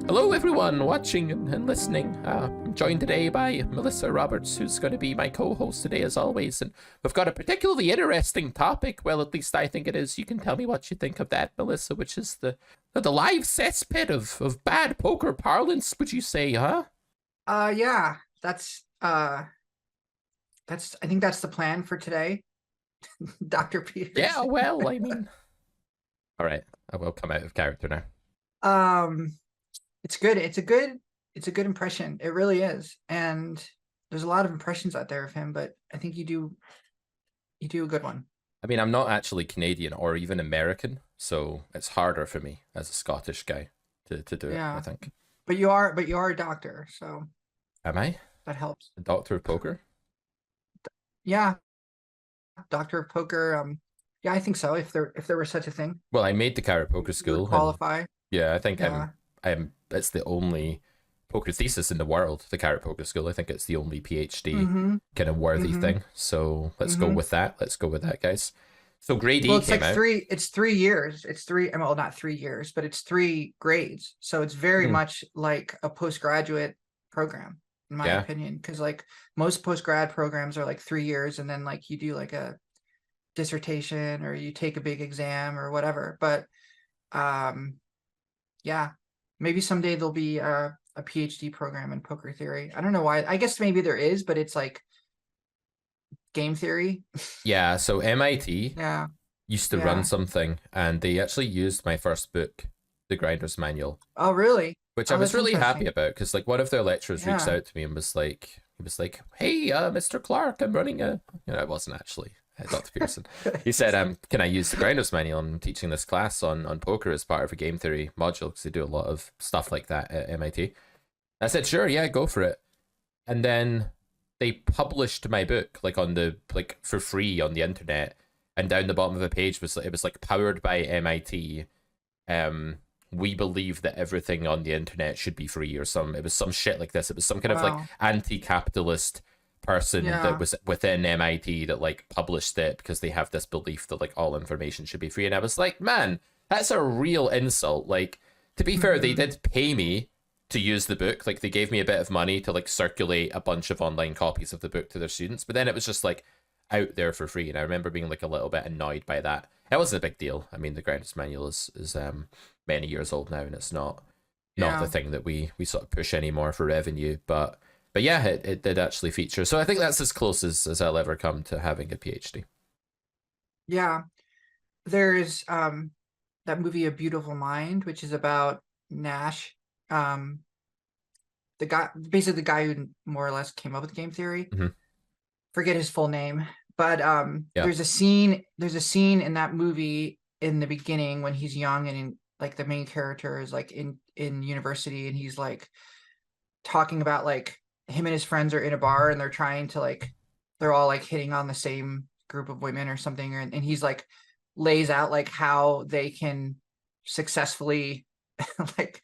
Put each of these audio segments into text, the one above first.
Hello everyone watching and listening. I'm joined today by Melissa Roberts, who's going to be my co-host today as always, and we've got a particularly interesting topic. Well, at least I think it is. You can tell me what you think of that, Melissa, which is the live cesspit of bad poker parlance, would you say, huh? Yeah, I think that's the plan for today. Dr. Peters. Yeah, well, I mean, all right, I will come out of character now. It's good. It's a good impression. It really is. And there's a lot of impressions out there of him, but I think you do a good one. I mean, I'm not actually Canadian or even American, so it's harder for me as a Scottish guy to do it, I think. But you are a doctor, so am I? That helps. A doctor of poker? Yeah. Doctor of poker. Yeah, I think so. If there were such a thing. Well, I made the Carrot Poker School. Qualify. Yeah, I think I'm. It's the only poker thesis in the world. The Carrot Poker School. I think it's the only PhD kind of worthy thing. So let's go with that. Let's go with that, guys. So grade E came out. It's 3 years. It's three. Well, not 3 years, but it's 3 grades. So it's very much like a postgraduate program, in my opinion. Because like most postgrad programs are like 3 years, and then like you do like a dissertation or you take a big exam or whatever. But yeah, maybe someday there'll be a PhD program in poker theory. I don't know why. I guess maybe there is, but it's like game theory. Yeah, so MIT used to run something, and they actually used my first book, The Grinder's Manual. Oh, really? Which I was really happy about, because like one of their lecturers reached out to me and was like, hey, Mr. Clark, I'm running a, it wasn't actually Dr. Pearson. He said, can I use the Grinder's Manual? I'm teaching this class on poker as part of a game theory module, because they do a lot of stuff like that at MIT. I said, sure, yeah, go for it. And then they published my book for free on the internet, and down the bottom of the page was powered by MIT. We believe that everything on the internet should be free, or it was some shit like this. It was some kind of like anti-capitalist person that was within MIT that like published it because they have this belief that like all information should be free. And I was like, man, that's a real insult. Like, to be fair, they did pay me to use the book. Like, they gave me a bit of money to like circulate a bunch of online copies of the book to their students, but then it was just like out there for free. And I remember being like a little bit annoyed by that. It wasn't a big deal. I mean, the Grinder's Manual is many years old now, and it's not the thing that we sort of push anymore for revenue, but yeah, it did actually feature. So I think that's as close as I'll ever come to having a PhD. Yeah. There's that movie A Beautiful Mind, which is about Nash. The guy who more or less came up with game theory. Forget his full name. But there's a scene in that movie in the beginning when he's young, and like the main character is like in university, and he's like talking about like him and his friends are in a bar, and they're trying to like, they're all like hitting on the same group of women or something, and he's like lays out like how they can successfully like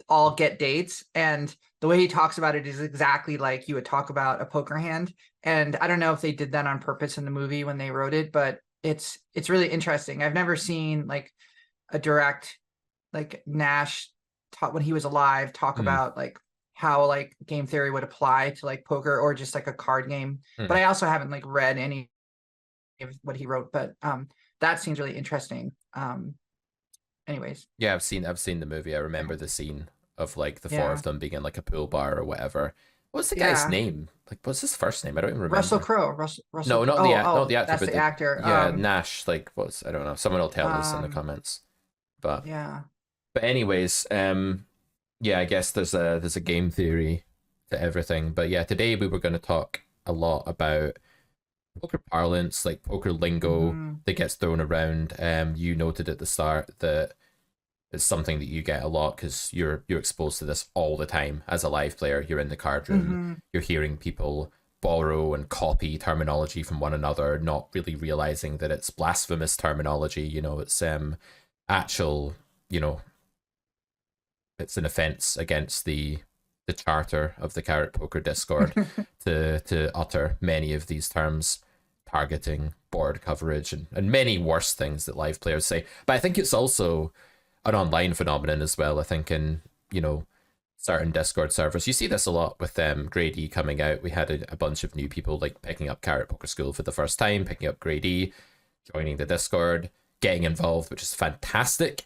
all get dates, and the way he talks about it is exactly like you would talk about a poker hand. And I don't know if they did that on purpose in the movie when they wrote it, but it's really interesting. I've never seen like a direct like Nash talk when he was alive talk about like how like game theory would apply to like poker or just like a card game. But I also haven't like read any of what he wrote, but that seems really interesting. Anyways. Yeah, I've seen the movie. I remember the scene of like the 4 of them being in like a pool bar or whatever. What's the guy's name? Like, what's his first name? I don't even remember. Russell Crowe. Russell. No, not the actor. That's the actor. Yeah, Nash. Like, I don't know. Someone will tell us in the comments. But yeah. But anyways, yeah, I guess there's a game theory to everything. But yeah, today we were going to talk a lot about poker parlance, like poker lingo that gets thrown around. You noted at the start that it's something that you get a lot because you're exposed to this all the time as a live player. You're in the card room, you're hearing people borrow and copy terminology from one another, not really realizing that it's blasphemous terminology. It's actual, it's an offense against the charter of the Carrot Poker Discord to utter many of these terms, targeting board coverage and many worse things that live players say. But I think it's also an online phenomenon as well. I think certain Discord servers. You see this a lot with Grade E coming out. We had a bunch of new people like picking up Carrot Poker School for the first time, picking up Grade E, joining the Discord, getting involved, which is fantastic.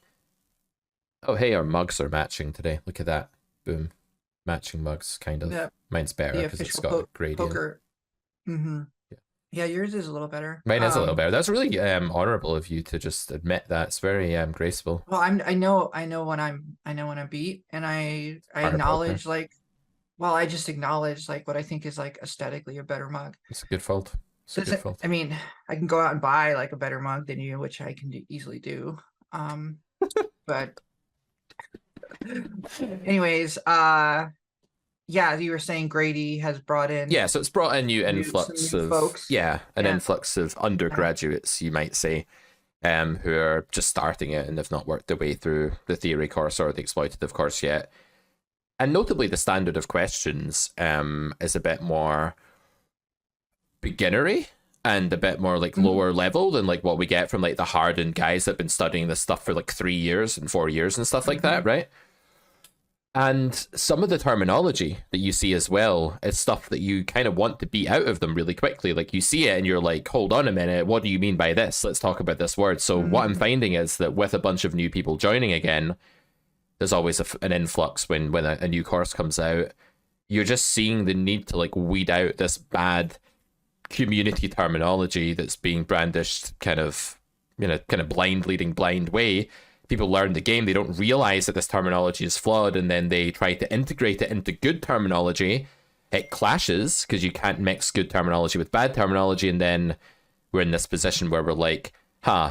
Oh, hey, our mugs are matching today. Look at that. Boom. Matching mugs, kind of. Yep. Mine's better because it's got a gradient. Poker. Mm-hmm. Yeah, yours is a little better. Mine is a little better. That's really honorable of you to just admit that. It's very graceful. Well, I know when I'm beat, and I acknowledge like, well, I just acknowledge like what I think is like aesthetically a better mug. It's a good fault. It's a good fault. I mean, I can go out and buy like a better mug than you, which I can easily do. But anyways, yeah, you were saying Grady has brought in. Yeah, so it's brought in new influx of folks. Yeah, an influx of undergraduates, you might say, who are just starting it and have not worked their way through the theory course or the exploitative course yet. And notably, the standard of questions is a bit more beginnery and a bit more like lower level than like what we get from like the hardened guys that have been studying this stuff for like 3 years and 4 years and stuff like that, right? And some of the terminology that you see as well is stuff that you kind of want to beat out of them really quickly. Like you see it and you're like, hold on a minute, what do you mean by this? Let's talk about this word. So what I'm finding is that with a bunch of new people joining again, there's always an influx when a new course comes out. You're just seeing the need to like weed out this bad community terminology that's being brandished kind of blind leading blind way. People learn the game, they don't realize that this terminology is flawed, and then they try to integrate it into good terminology. It clashes because you can't mix good terminology with bad terminology, and then we're in this position where we're like,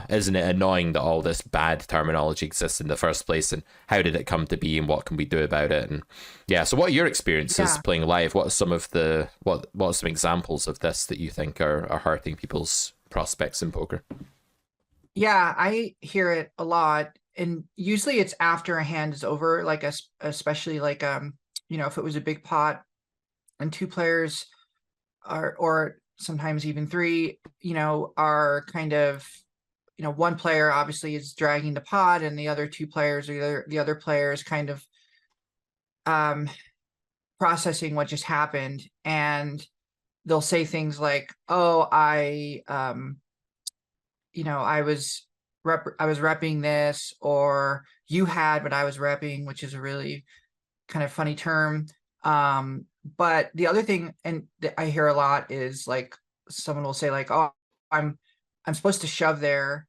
isn't it annoying that all this bad terminology exists in the first place, and how did it come to be, and what can we do about it? And yeah, so what are your experiences playing live? What are some of the what are some examples of this that you think are hurting people's prospects in poker? Yeah, I hear it a lot. And usually it's after a hand is over, like especially like if it was a big pot and 2 players or sometimes even 3, are kind of, 1 player obviously is dragging the pot, and the other 2 players or the other players kind of processing what just happened, and they'll say things like, oh, I was repping this, or you had, but I was repping, which is a really kind of funny term. But the other thing, and I hear a lot, is like someone will say like, oh, I'm supposed to shove there,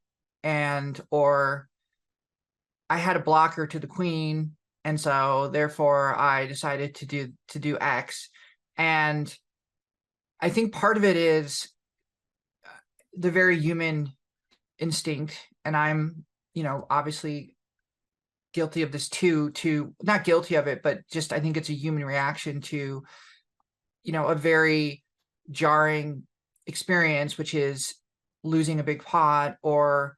or I had a blocker to the queen, and so therefore I decided to do X. And I think part of it is the very human instinct, and I'm obviously guilty of this too, not guilty of it, but just I think it's a human reaction to a very jarring experience, which is losing a big pot, or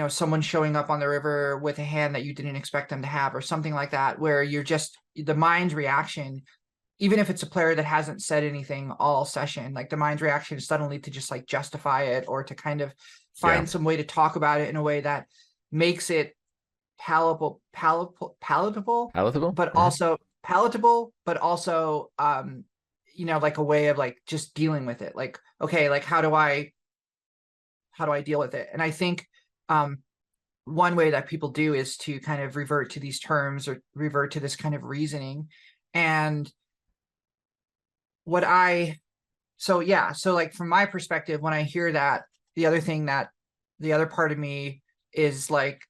someone showing up on the river with a hand that you didn't expect them to have, or something like that, where you're just, the mind's reaction, even if it's a player that hasn't said anything all session, like the mind's reaction is suddenly to just like justify it, or to kind of find some way to talk about it in a way that makes it palatable, but also palatable, but also like a way of like just dealing with it. Like, okay, like how do I deal with it? And I think one way that people do is to kind of revert to these terms, or revert to this kind of reasoning. And so like from my perspective, when I hear that, the other part of me is like,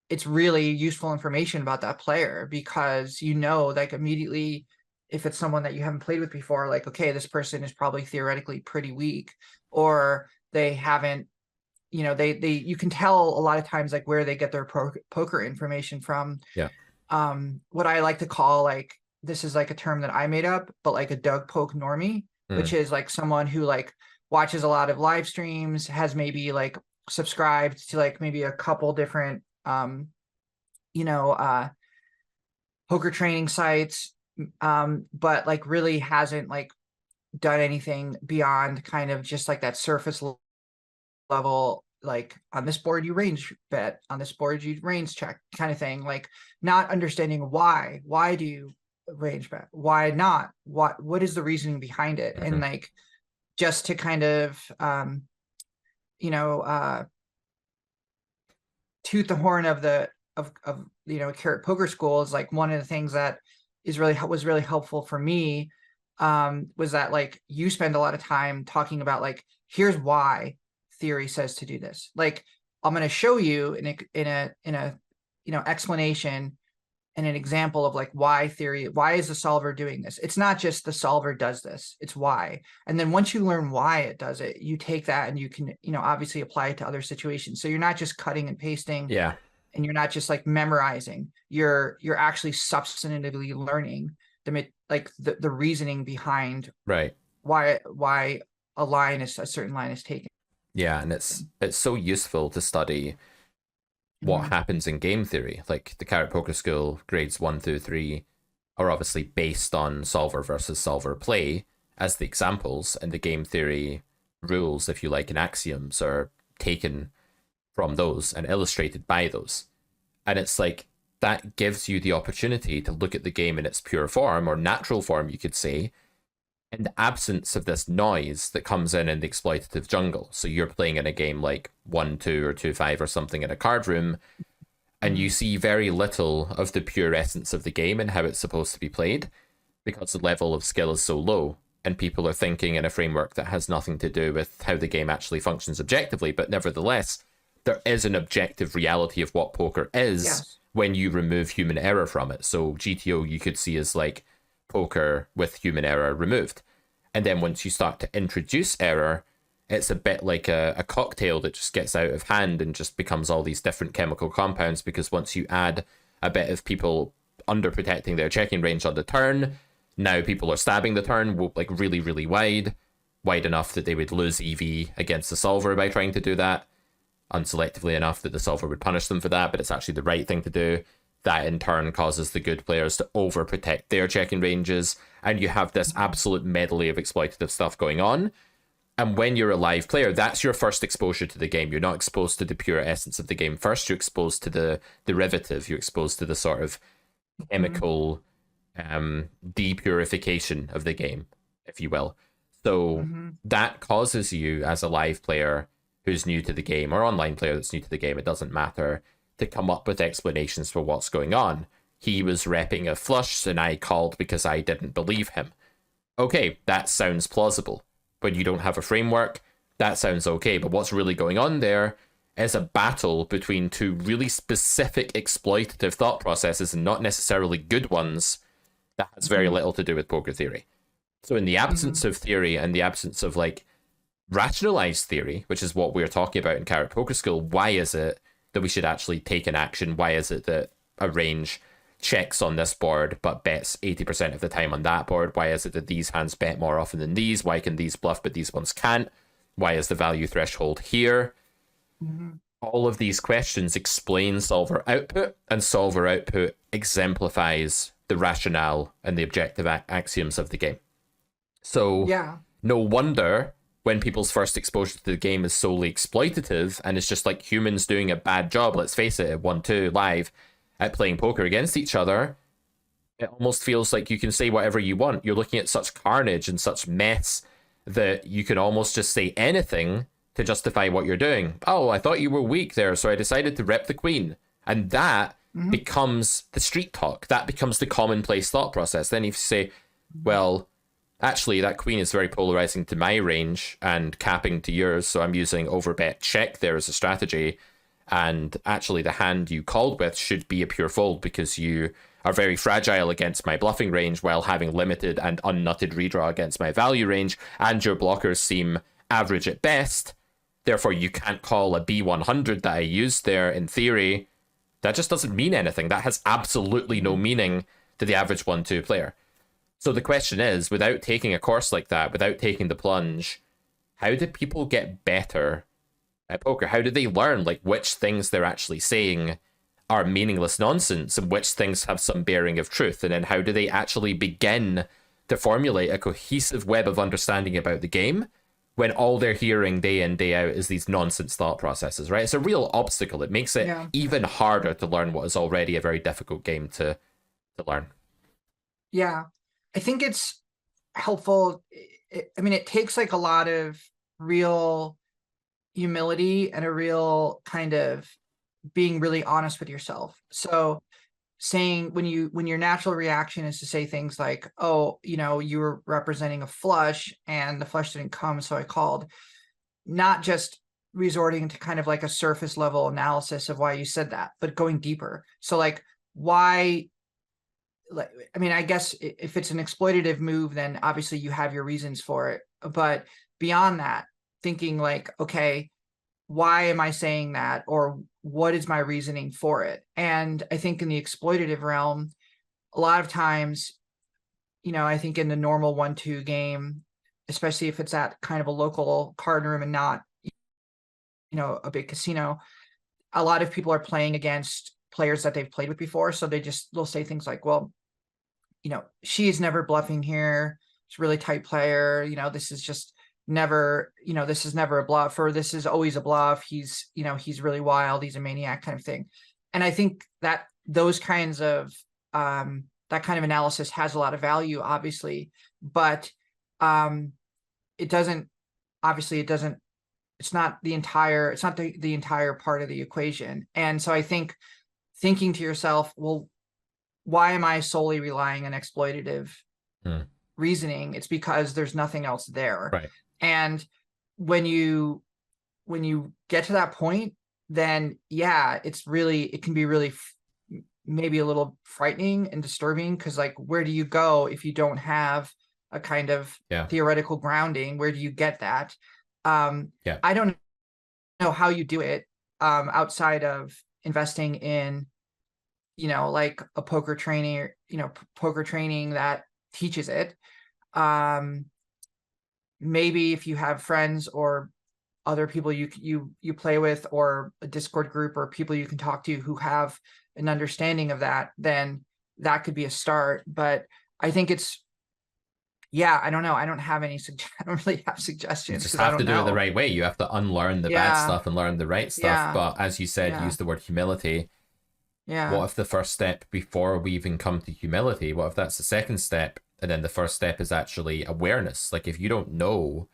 it's really useful information about that player, because like immediately, if it's someone that you haven't played with before, like, okay, this person is probably theoretically pretty weak, or they haven't, you can tell a lot of times like where they get their poker information from. What I like to call, like, this is like a term that I made up, but like a Doug Poke normie, which is like someone who like watches a lot of live streams, has maybe like subscribed to like maybe a couple different poker training sites, but like really hasn't like done anything beyond kind of just like that surface level, like on this board you range bet, on this board you range check kind of thing, like not understanding why do you range back. Why not? What is the reasoning behind it? Mm-hmm. And like, just to kind of you know, toot the horn of the of you know, Carrot Poker School, is like one of the things that was really helpful for me, was that like you spend a lot of time talking about like, here's why theory says to do this. Like, I'm going to show you in a you know, explanation and an example of like why is the solver doing this. It's not just the solver does this, it's why. And then once you learn why it does it, you take that and you can, you know, obviously apply it to other situations. So you're not just cutting and pasting. Yeah. And you're not just like memorizing, you're actually substantively learning the reasoning behind right why a certain line is taken. Yeah, and it's so useful to study what happens in game theory. Like the Carrot Poker School grades 1 through 3 are obviously based on solver versus solver play as the examples, and the game theory rules, if you like, and axioms are taken from those and illustrated by those. And it's like, that gives you the opportunity to look at the game in its pure form, or natural form, you could say, in the absence of this noise that comes in the exploitative jungle. So you're playing in a game like 1-2 or 2-5 or something in a card room, and you see very little of the pure essence of the game and how it's supposed to be played, because the level of skill is so low, and people are thinking in a framework that has nothing to do with how the game actually functions objectively. But nevertheless, there is an objective reality of what poker is. Yes. When you remove human error from it. So GTO you could see as like poker with human error removed. And then once you start to introduce error, it's a bit like a cocktail that just gets out of hand and just becomes all these different chemical compounds, because once you add a bit of people under protecting their checking range on the turn, now people are stabbing the turn like really, really wide enough that they would lose EV against the solver by trying to do that, unselectively enough that the solver would punish them for that, but it's actually the right thing to do. That in turn causes the good players to overprotect their checking ranges, and you have this absolute medley of exploitative stuff going on. And when you're a live player, that's your first exposure to the game. You're not exposed to the pure essence of the game first, you're exposed to the derivative, you're exposed to the sort of chemical depurification of the game, if you will. So that causes you, as a live player who's new to the game, or online player that's new to the game, it doesn't matter, to come up with explanations for what's going on. He was repping a flush and I called because I didn't believe him. Okay, that sounds plausible. When you don't have a framework, that sounds okay. But what's really going on there is a battle between two really specific exploitative thought processes, and not necessarily good ones, that has very little to do with poker theory. So in the absence of theory, and the absence of like rationalized theory, which is what we're talking about in Carrot Poker School, why is it that we should actually take an action? Why is it that a range checks on this board but bets 80% of the time on that board? Why is it that these hands bet more often than these? Why can these bluff but these ones can't? Why is the value threshold here? All of these questions explain solver output, and solver output exemplifies the rationale and the objective axioms of the game. So no wonder when people's first exposure to the game is solely exploitative, and it's just like humans doing a bad job, let's face it, at 1-2 live, at playing poker against each other, it almost feels like you can say whatever you want. You're looking at such carnage and such mess that you can almost just say anything to justify what you're doing. Oh, I thought you were weak there, so I decided to rep the queen. And that becomes the street talk. That becomes the commonplace thought process. Then if you say, well, actually, that queen is very polarizing to my range and capping to yours, so I'm using overbet check there as a strategy. And actually, the hand you called with should be a pure fold because you are very fragile against my bluffing range while having limited and unnutted redraw against my value range, and your blockers seem average at best. Therefore, you can't call a B100 that I used there in theory. That just doesn't mean anything. That has absolutely no meaning to the average 1-2 player. So the question is, without taking a course like that, without taking the plunge, how do people get better at poker? How do they learn like which things they're actually saying are meaningless nonsense and which things have some bearing of truth? And then how do they actually begin to formulate a cohesive web of understanding about the game when all they're hearing day in, day out is these nonsense thought processes, right? It's a real obstacle. It makes it even harder to learn what is already a very difficult game to learn. Yeah. I think it's helpful. I mean, it takes like a lot of real humility and a real kind of being really honest with yourself. So saying when your natural reaction is to say things like, oh, you were representing a flush and the flush didn't come, so I called, not just resorting to kind of like a surface level analysis of why you said that, but going deeper. So like, why, like, I mean, I guess if it's an exploitative move, then obviously you have your reasons for it. But beyond that, thinking like, okay, why am I saying that? Or what is my reasoning for it? And I think in the exploitative realm, a lot of times, I think in the normal 1-2 game, especially if it's at kind of a local card room and not, a big casino, a lot of people are playing against players that they've played with before. So they'll say things like, well, she is never bluffing here. She's a really tight player. This is just never, this is never a bluff, or this is always a bluff. He's really wild. He's a maniac kind of thing. And I think that those kinds of, that kind of analysis has a lot of value, obviously, but it doesn't, it's not the entire part of the equation. And so I think thinking to yourself, well, why am I solely relying on exploitative reasoning? It's because there's nothing else there. Right. And when you get to that point, then yeah, it can be really maybe a little frightening and disturbing, because like, where do you go if you don't have a kind of theoretical grounding? Where do you get that? I don't know how you do it outside of investing in like a poker training, poker training that teaches it. Maybe if you have friends or other people you play with, or a Discord group, or people you can talk to who have an understanding of that, then that could be a start. But I think I don't know. I don't really have suggestions. You just have to do it the right way. You have to unlearn the bad stuff and learn the right stuff. But as you said, use the word humility. Yeah. What if the first step before we even come to humility, what if that's the second step, and then the first step is actually awareness? Like, if you don't know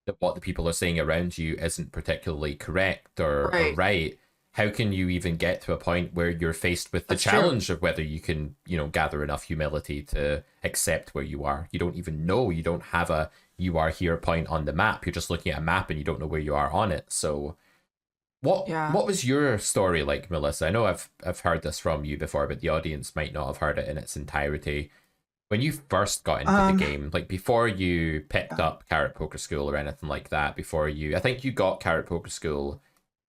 that what the people are saying around you isn't particularly correct or right, how can you even get to a point where you're faced with the challenge of whether you can, gather enough humility to accept where you are? You don't even know. You don't have a you are here point on the map. You're just looking at a map and you don't know where you are on it. So what was your story like, Melissa? I know I've heard this from you before, but the audience might not have heard it in its entirety. When you first got into the game, like before you picked up Carrot Poker School or anything like that, I think you got Carrot Poker School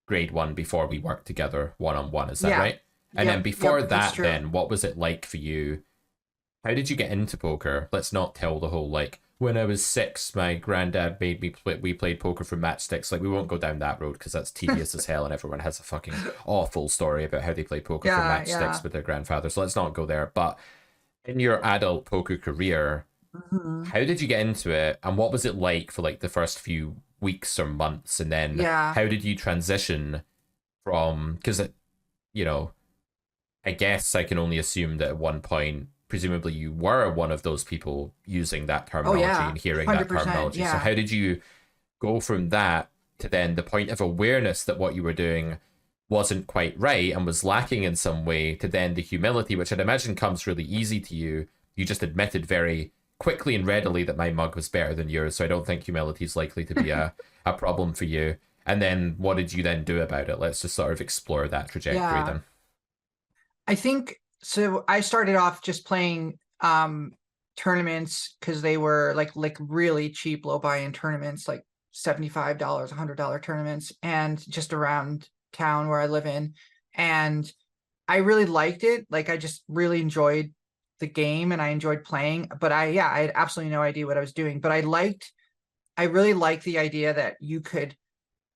grade 1 before we worked together one-on-one, is that right? And then before that, then what was it like for you? How did you get into poker? Let's not tell the whole like, when I was 6, my granddad made me we played poker from matchsticks. Like, we won't go down that road because that's tedious as hell, and everyone has a fucking awful story about how they play poker from matchsticks with their grandfather. So let's not go there. But in your adult poker career, how did you get into it, and what was it like for like the first few weeks or months, and then how did you transition from, because I guess I can only assume that at one point, presumably you were one of those people using that terminology and hearing that terminology. So how did you go from that to then the point of awareness that what you were doing wasn't quite right and was lacking in some way, to then the humility, which I'd imagine comes really easy to you? You just admitted very quickly and readily that my mug was better than yours, so I don't think humility is likely to be a problem for you. And then what did you then do about it? Let's just sort of explore that trajectory then. I think so. I started off just playing tournaments because they were like really cheap, low buy-in tournaments, like $75, $100 tournaments, and just around town where I live in. And I really liked it. Like, I just really enjoyed the game and I enjoyed playing, but I had absolutely no idea what I was doing. But I really liked the idea that you could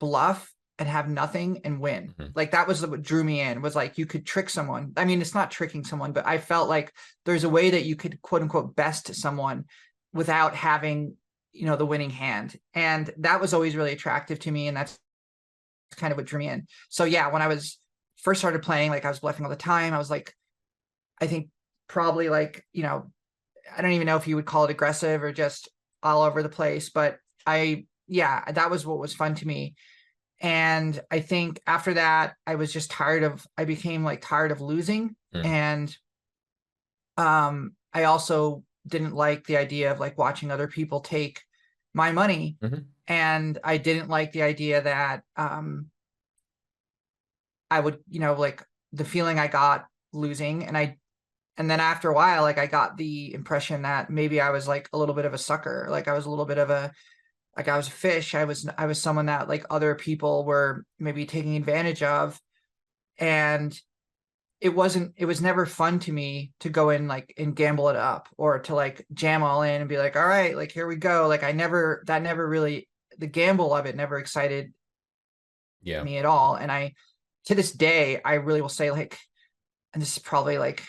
bluff and have nothing and win. Like, that was what drew me in, was like, you could trick someone. I mean, it's not tricking someone, but I felt like there's a way that you could quote unquote best someone without having, the winning hand. And that was always really attractive to me. And that's kind of what drew me in. So when I was first started playing, like, I was bluffing all the time. I was like, I think probably like, I don't even know if you would call it aggressive or just all over the place, but yeah, that was what was fun to me. And I think after that, I was just I became like tired of losing. And I also didn't like the idea of like watching other people take my money. And I didn't like the idea that I would, like the feeling I got losing. And then after a while, like I got the impression that maybe I was like a little bit of a sucker. Like I was a little bit of like I was a fish. I was someone that like other people were maybe taking advantage of. And it was never fun to me to go in like and gamble it up, or to like jam all in and be like, all right, like here we go. Like that never really, the gamble of it never excited me at all. And to this day, I really will say like, and this is probably like,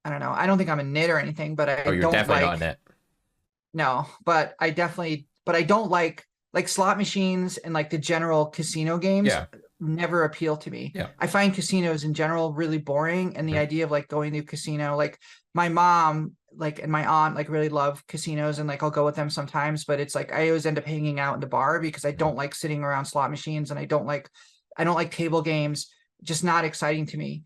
I don't know, I don't think I'm a nit or anything, but I you're don't definitely like, not a nit. No, but I don't like slot machines and like the general casino games never appeal to me. I find casinos in general really boring, and the idea of like going to a casino, like my mom like and my aunt like really love casinos, and like I'll go with them sometimes, but it's like I always end up hanging out in the bar because I don't like sitting around slot machines, and I don't like table games, just not exciting to me.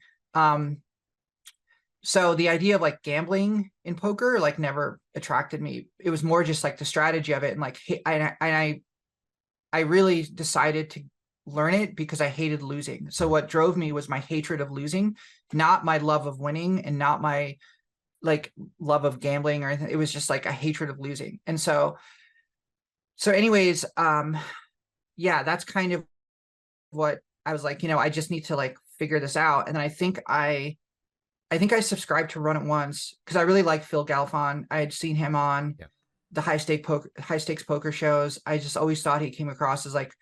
So the idea of like gambling in poker like never attracted me. It was more just like the strategy of it, and like I really decided to learn it because I hated losing. So what drove me was my hatred of losing, not my love of winning, and not my like love of gambling or anything. It was just like a hatred of losing. And so anyways, yeah, that's kind of what I was like, I just need to like figure this out. And then I think I subscribed to Run It Once because I really like Phil Galfond. I had seen him on the high stakes poker shows. I just always thought he came across as like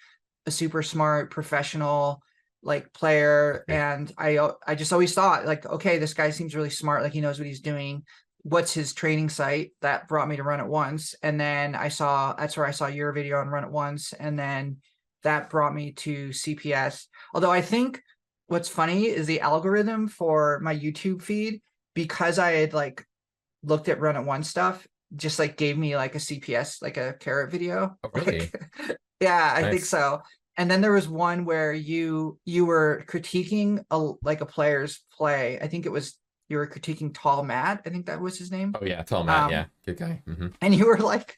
a super smart professional like player. And I just always thought like, okay, this guy seems really smart. Like he knows what he's doing. What's his training site? That brought me to Run It Once. And then that's where I saw your video on Run It Once. And then that brought me to CPS. Although I think what's funny is the algorithm for my YouTube feed, because I had like looked at Run It Once stuff, just like gave me like a CPS, like a carrot video. Oh, really? Yeah, I think so. And then there was one where you were critiquing a player's play. I think you were critiquing Tall Matt. I think that was his name. Oh yeah, Tall Matt. Yeah, good guy. And you were like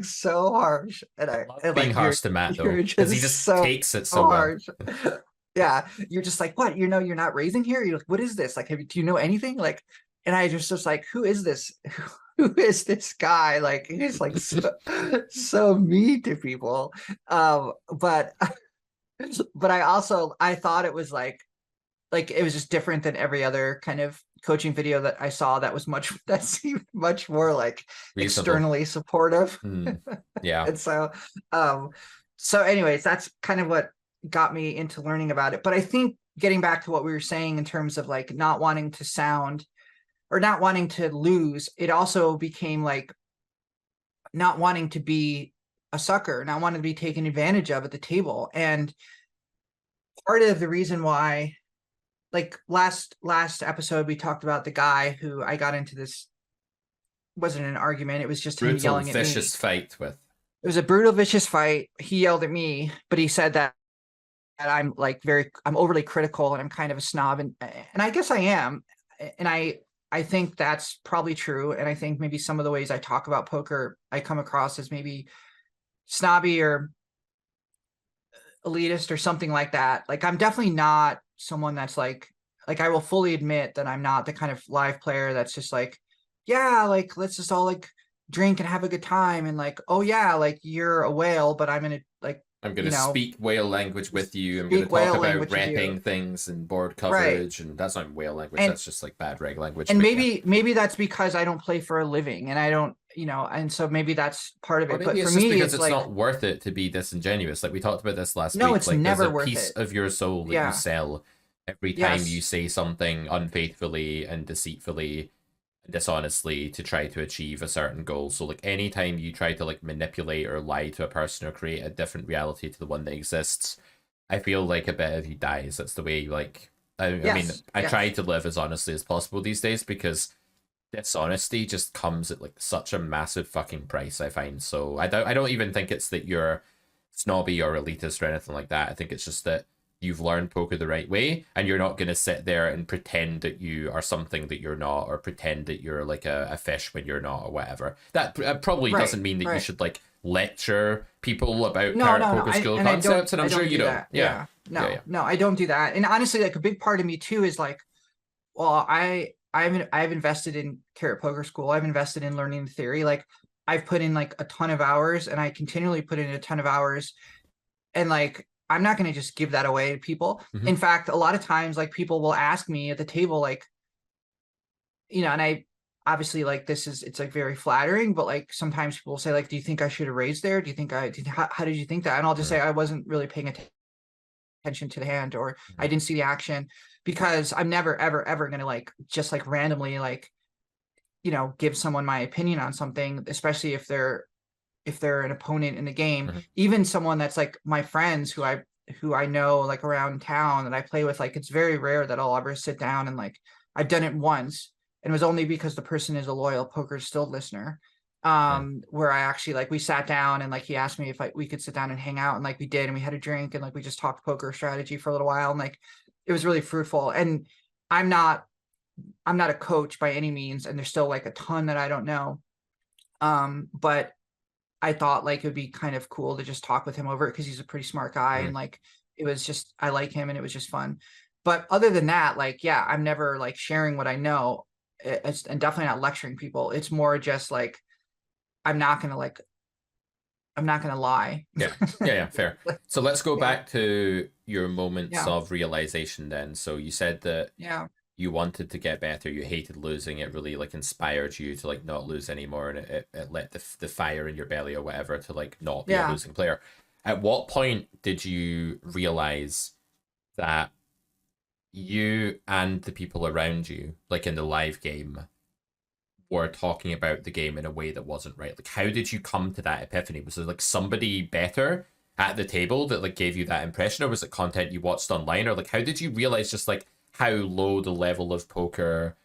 so harsh. And I love being harsh to Matt though, because he just takes it so harsh. Well. Yeah, you're just like, what? You're not raising here. You're like, what is this? Like, do you know anything? Like, and I just like, who is this? Who is this guy? Like, he's like so mean to people. But I thought it was like it was just different than every other kind of coaching video that I saw. That seemed much more like reasonable, externally supportive. Yeah. And so anyways, that's kind of what got me into learning about it. But I think getting back to what we were saying in terms of like not wanting to sound or not wanting to lose, it also became like not wanting to be a sucker, not wanting to be taken advantage of at the table. And part of the reason why, like last episode, we talked about the guy who I got into this, wasn't an argument, it was just him yelling at me. Vicious fight with. It was a brutal, vicious fight. He yelled at me, but he said that I'm like I'm overly critical and I'm kind of a snob, and I guess I am, and I think that's probably true. And I think maybe some of the ways I talk about poker, I come across as maybe snobby or elitist or something like that. Like I'm definitely not someone that's like I will fully admit that I'm not the kind of live player that's just like, yeah, like let's just all like drink and have a good time, and like, oh yeah, like you're a whale, but I'm gonna like I'm going to speak whale language with you. I'm going to talk about repping things and board coverage, and that's not whale language. That's just like bad reg language. And maybe that's because I don't play for a living, and I don't, and so maybe that's part of it. But for me, because it's like, not worth it to be disingenuous. Like we talked about this last week. No, it's like, never worth it. There's a piece of your soul that you sell every time you say something unfaithfully and deceitfully, dishonestly to try to achieve a certain goal. So like anytime you try to like manipulate or lie to a person or create a different reality to the one that exists, I feel like a bit of you dies. That's the way like I mean I try to live as honestly as possible these days, because dishonesty just comes at like such a massive fucking price, I find. So I don't even think it's that you're snobby or elitist or anything like that. I think it's just that you've learned poker the right way, and you're not going to sit there and pretend that you are something that you're not, or pretend that you're like a fish when you're not, or whatever. That probably doesn't mean that you should like lecture people about poker skill concepts, and I'm sure you don't. Yeah. No, I don't do that. And honestly, like a big part of me too is like, well, I've invested in Carrot Poker School. I've invested in learning the theory. Like I've put in like a ton of hours, and I continually put in a ton of hours. And like, I'm not going to just give that away to people. In fact, a lot of times, like people will ask me at the table, like, you know, and I obviously like it's like very flattering, but like sometimes people will say like, do you think I should have raised there? Do you think how did you think that? And I'll just say, I wasn't really paying attention to the hand, or I didn't see the action, because I'm never, ever, ever going to like, just like randomly, like, you know, give someone my opinion on something, especially if they're an opponent in the game. Even someone that's like my friends who I know like around town that I play with, like it's very rare that I'll ever sit down and like, I've done it once, and it was only because the person is a loyal Poker Distilled listener, where I actually like, we sat down and like he asked me if we could sit down and hang out, and like we did, and we had a drink, and like we just talked poker strategy for a little while, and like it was really fruitful. And I'm not a coach by any means, and there's still like a ton that I don't know, but I thought like it would be kind of cool to just talk with him over it, because he's a pretty smart guy, and like it was just, I like him, and it was just fun. But other than that, like, yeah, I'm never like sharing what I know, and definitely not lecturing people. It's more just like, I'm not gonna lie. Yeah, fair. So let's go back to your moments of realization then. So you said that you wanted to get better, you hated losing, it really like inspired you to like not lose anymore, and it lit the fire in your belly or whatever to like not be a losing player. At what point did you realize that you and the people around you, like in the live game, were talking about the game in a way that wasn't right? Like, how did you come to that epiphany? Was there like somebody better at the table that like gave you that impression, or was it content you watched online, or like how did you realize just like how low the level of poker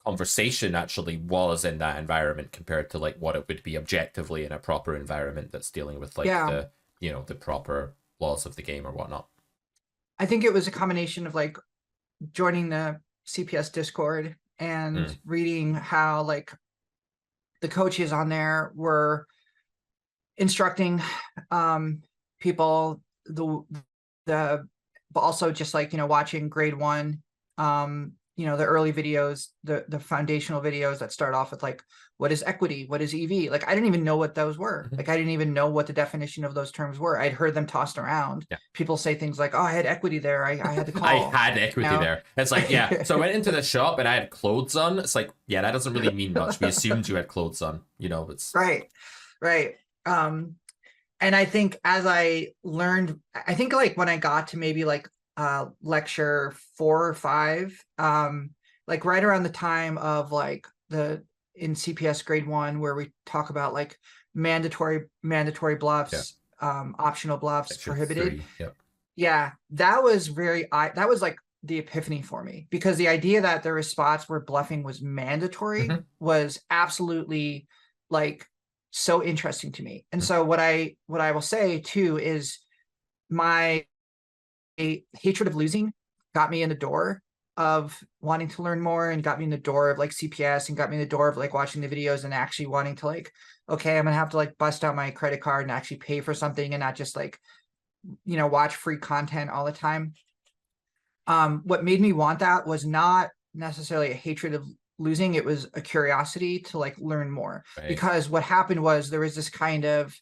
conversation actually was in that environment compared to like what it would be objectively in a proper environment that's dealing with like the, you know, the proper laws of the game or whatnot? I think it was a combination of like joining the CPS Discord and reading how like the coaches on there were instructing people, but also just like, you know, watching grade one, you know, the early videos, the foundational videos that start off with like, what is equity? What is EV? Like, I didn't even know what those were. Like, I didn't even know what the definition of those terms were. I'd heard them tossed around. People say things like, oh, I had equity there. I had to call. I had equity there. It's like, so I went into the shop and I had clothes on. It's like, that doesn't really mean much. We assumed you had clothes on, you know, it's right. And I think as I learned, I think like when I got to maybe like lecture 4 or 5, like right around the time of like in CPS grade 1, where we talk about like mandatory bluffs, optional bluffs, prohibited. That was that was like the epiphany for me, because the idea that there were spots where bluffing was mandatory was absolutely like so interesting to me. And so what I will say too is my hatred of losing got me in the door of wanting to learn more, and got me in the door of like CPS, and got me in the door of like watching the videos and actually wanting to like, okay, I'm gonna have to like bust out my credit card and actually pay for something, and not just like, you know, watch free content all the time. What made me want that was not necessarily a hatred of losing. It was a curiosity to like learn more, because what happened was there was this kind of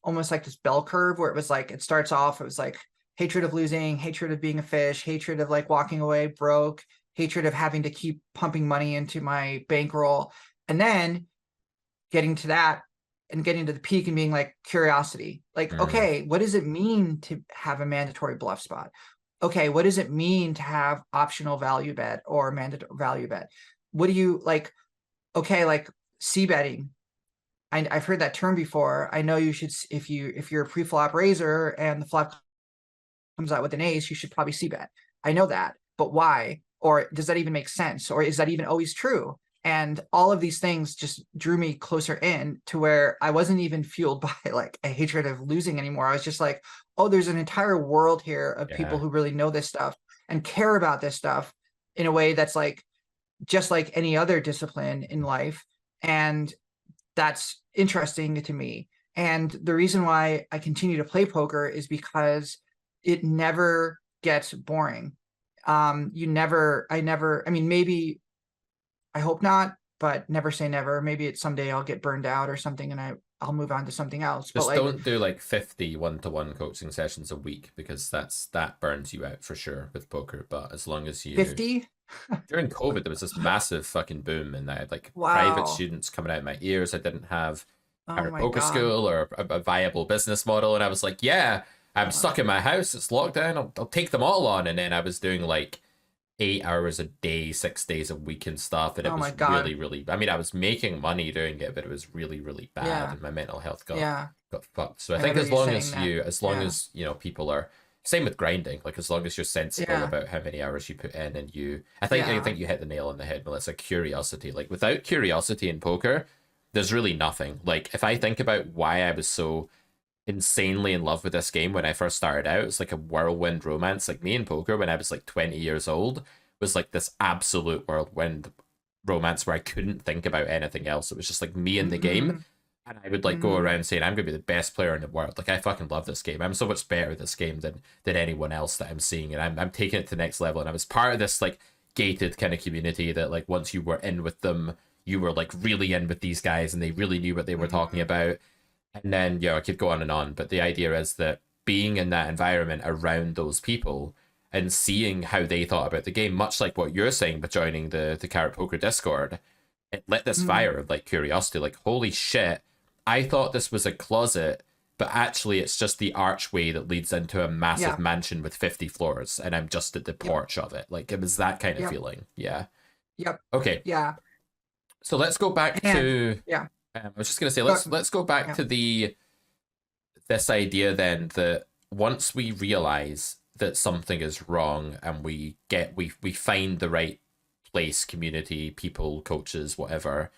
almost like this bell curve, where it was like, it starts off, it was like hatred of losing, hatred of being a fish, hatred of like walking away broke, hatred of having to keep pumping money into my bankroll, and then getting to that and getting to the peak and being like curiosity, like, okay, what does it mean to have a mandatory bluff spot? Okay, what does it mean to have optional value bet or mandatory value bet? What do you like? Okay, like C betting. I've heard that term before. I know you should, if you're a pre-flop raiser and the flop comes out with an ace, you should probably C bet. I know that, but why? Or does that even make sense? Or is that even always true? And all of these things just drew me closer in to where I wasn't even fueled by like a hatred of losing anymore. I was just like, oh, there's an entire world here of people who really know this stuff and care about this stuff in a way that's like just like any other discipline in life. And that's interesting to me. And the reason why I continue to play poker is because it never gets boring. I mean, maybe, I hope not, but never say never. Maybe it's someday I'll get burned out or something and I'll move on to something else. Just but don't do like 50 one-to-one coaching sessions a week, because that burns you out for sure with poker. But as long as you 50 during COVID, there was this massive fucking boom, and I had like private students coming out of my ears. I didn't have a poker school or a viable business model, and I was like, yeah, I'm stuck in my house, it's lockdown, I'll take them all on. And then I was doing like 8 hours a day, 6 days a week and stuff, and it was really, I mean, I was making money doing it, but it was really bad, and my mental health got fucked. So I think as long as you know, people are, same with grinding, like as long as you're sensible about how many hours you put in, and I think you hit the nail on the head. Well, it's a curiosity. Like without curiosity in poker, there's really nothing. Like if I think about why I was so insanely in love with this game when I first started out, it's like a whirlwind romance. Like me in poker when I was like 20 years old was like this absolute whirlwind romance where I couldn't think about anything else. It was just like me in the game. And I would like go around saying, I'm going to be the best player in the world. Like, I fucking love this game. I'm so much better at this game than anyone else that I'm seeing. And I'm taking it to the next level. And I was part of this like gated kind of community that like once you were in with them, you were like really in with these guys and they really knew what they were talking about. And then, I could go on and on. But the idea is that being in that environment around those people and seeing how they thought about the game, much like what you're saying by joining the Carrot Poker Discord, it lit this fire of like curiosity. Like, holy shit, I thought this was a closet, but actually it's just the archway that leads into a massive mansion with 50 floors, and I'm just at the porch of it. Like, it was that kind of feeling. Yeah. Yep. Okay. Yeah. So let's go back to... Yeah. I was just going to say, let's go back to this idea then that once we realize that something is wrong and we find the right place, community, people, coaches, whatever,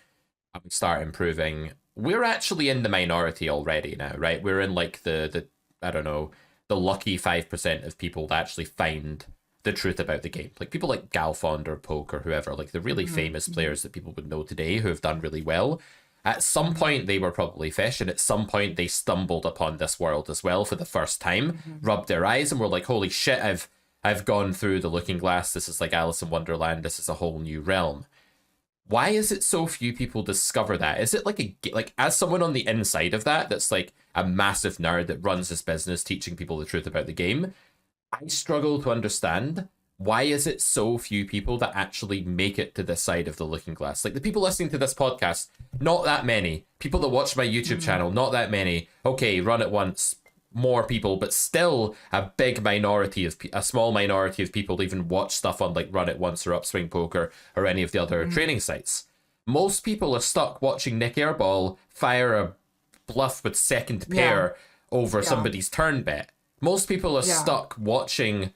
and we start improving, we're actually in the minority already now, right? We're in like the I don't know, the lucky 5% of people that actually find the truth about the game. Like people like Galfond or Poke or whoever, like the really famous players that people would know today who have done really well. At some point, they were probably fish, and at some point, they stumbled upon this world as well for the first time, rubbed their eyes, and were like, holy shit, I've gone through the looking glass. This is like Alice in Wonderland. This is a whole new realm. Why is it so few people discover that? Is it like as someone on the inside of that's like a massive nerd that runs his business teaching people the truth about the game, I struggle to understand, why is it so few people that actually make it to this side of the looking glass? Like the people listening to this podcast, not that many. People that watch my YouTube channel, not that many. Okay, Run It Once, more people, but still a small minority of people even watch stuff on like Run It Once or Upswing Poker or any of the other training sites. Most people are stuck watching Nick Airball fire a bluff with second pair over somebody's turn bet. Most people are stuck watching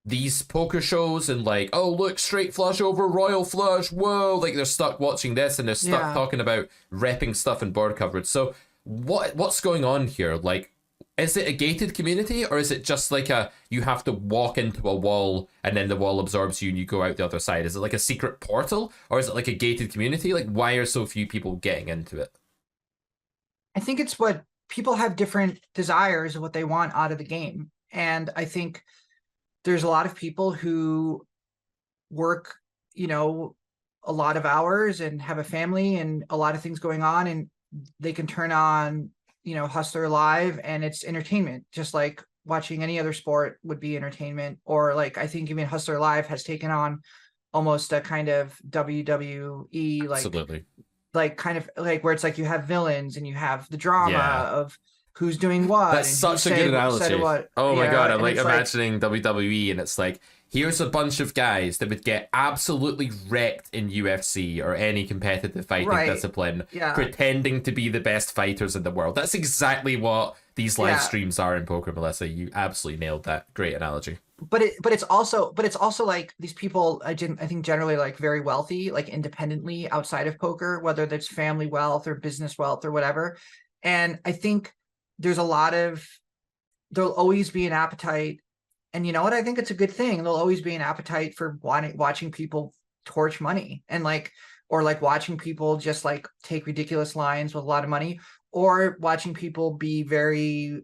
these poker shows and like, oh look, straight flush over royal flush, whoa, like they're stuck watching this and they're stuck talking about repping stuff in board coverage. So what's going on here? Like, is it a gated community, or is it just like you have to walk into a wall and then the wall absorbs you and you go out the other side? Is it like a secret portal, or is it like a gated community? Like, why are so few people getting into it? I think it's what people have different desires of what they want out of the game. And I think there's a lot of people who work, a lot of hours and have a family and a lot of things going on, and they can turn on, Hustler Live and it's entertainment, just like watching any other sport would be entertainment. Or like, I think even Hustler Live has taken on almost a kind of WWE, like, absolutely, like kind of like where it's like you have villains and you have the drama of who's doing what. That's and such a good analogy. what. Oh my God, I'm like imagining like, WWE, and it's like, here's a bunch of guys that would get absolutely wrecked in UFC or any competitive fighting discipline, pretending to be the best fighters in the world. That's exactly what these live streams are in poker, Melissa. You absolutely nailed that. Great analogy. But it's also like these people, I think generally like very wealthy, like independently outside of poker, whether that's family wealth or business wealth or whatever. And I think there'll always be an appetite. And you know what? I think it's a good thing. There'll always be an appetite for watching people torch money and or watching people just like take ridiculous lines with a lot of money, or watching people be very,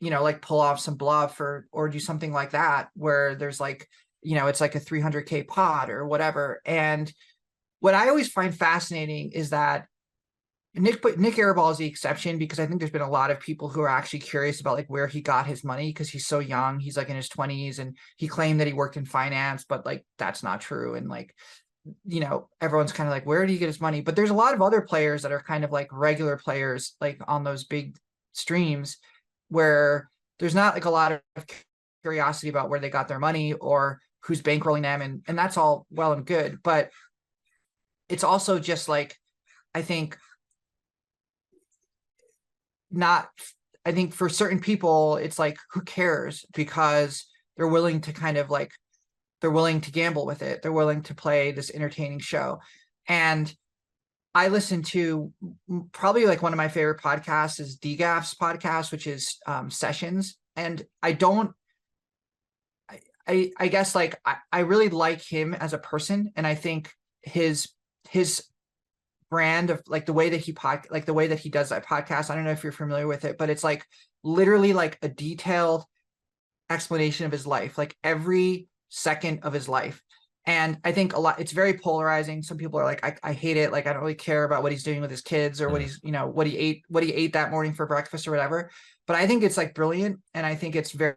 like pull off some bluff or do something like that, where there's like, it's like a 300K pot or whatever. And what I always find fascinating is that Nick Arabal is the exception, because I think there's been a lot of people who are actually curious about like where he got his money, because he's so young. He's like in his 20s, and he claimed that he worked in finance, but like that's not true. And like, everyone's kind of like, where do you get his money? But there's a lot of other players that are kind of like regular players, like on those big streams, where there's not like a lot of curiosity about where they got their money or who's bankrolling them. And that's all well and good. But it's also just like, I think for certain people, it's like, who cares? Because they're willing to they're willing to gamble with it. They're willing to play this entertaining show. And I listen to probably like one of my favorite podcasts is DGAF's podcast, which is Sessions. And I guess like I really like him as a person. And I think his brand of like the way that he does that podcast, I don't know if you're familiar with it, but it's like literally like a detailed explanation of his life, like every second of his life. And I think it's very polarizing. Some people are like, I hate it. Like, I don't really care about what he's doing with his kids or what he's, what he ate that morning for breakfast or whatever. But I think it's like brilliant. And I think it's very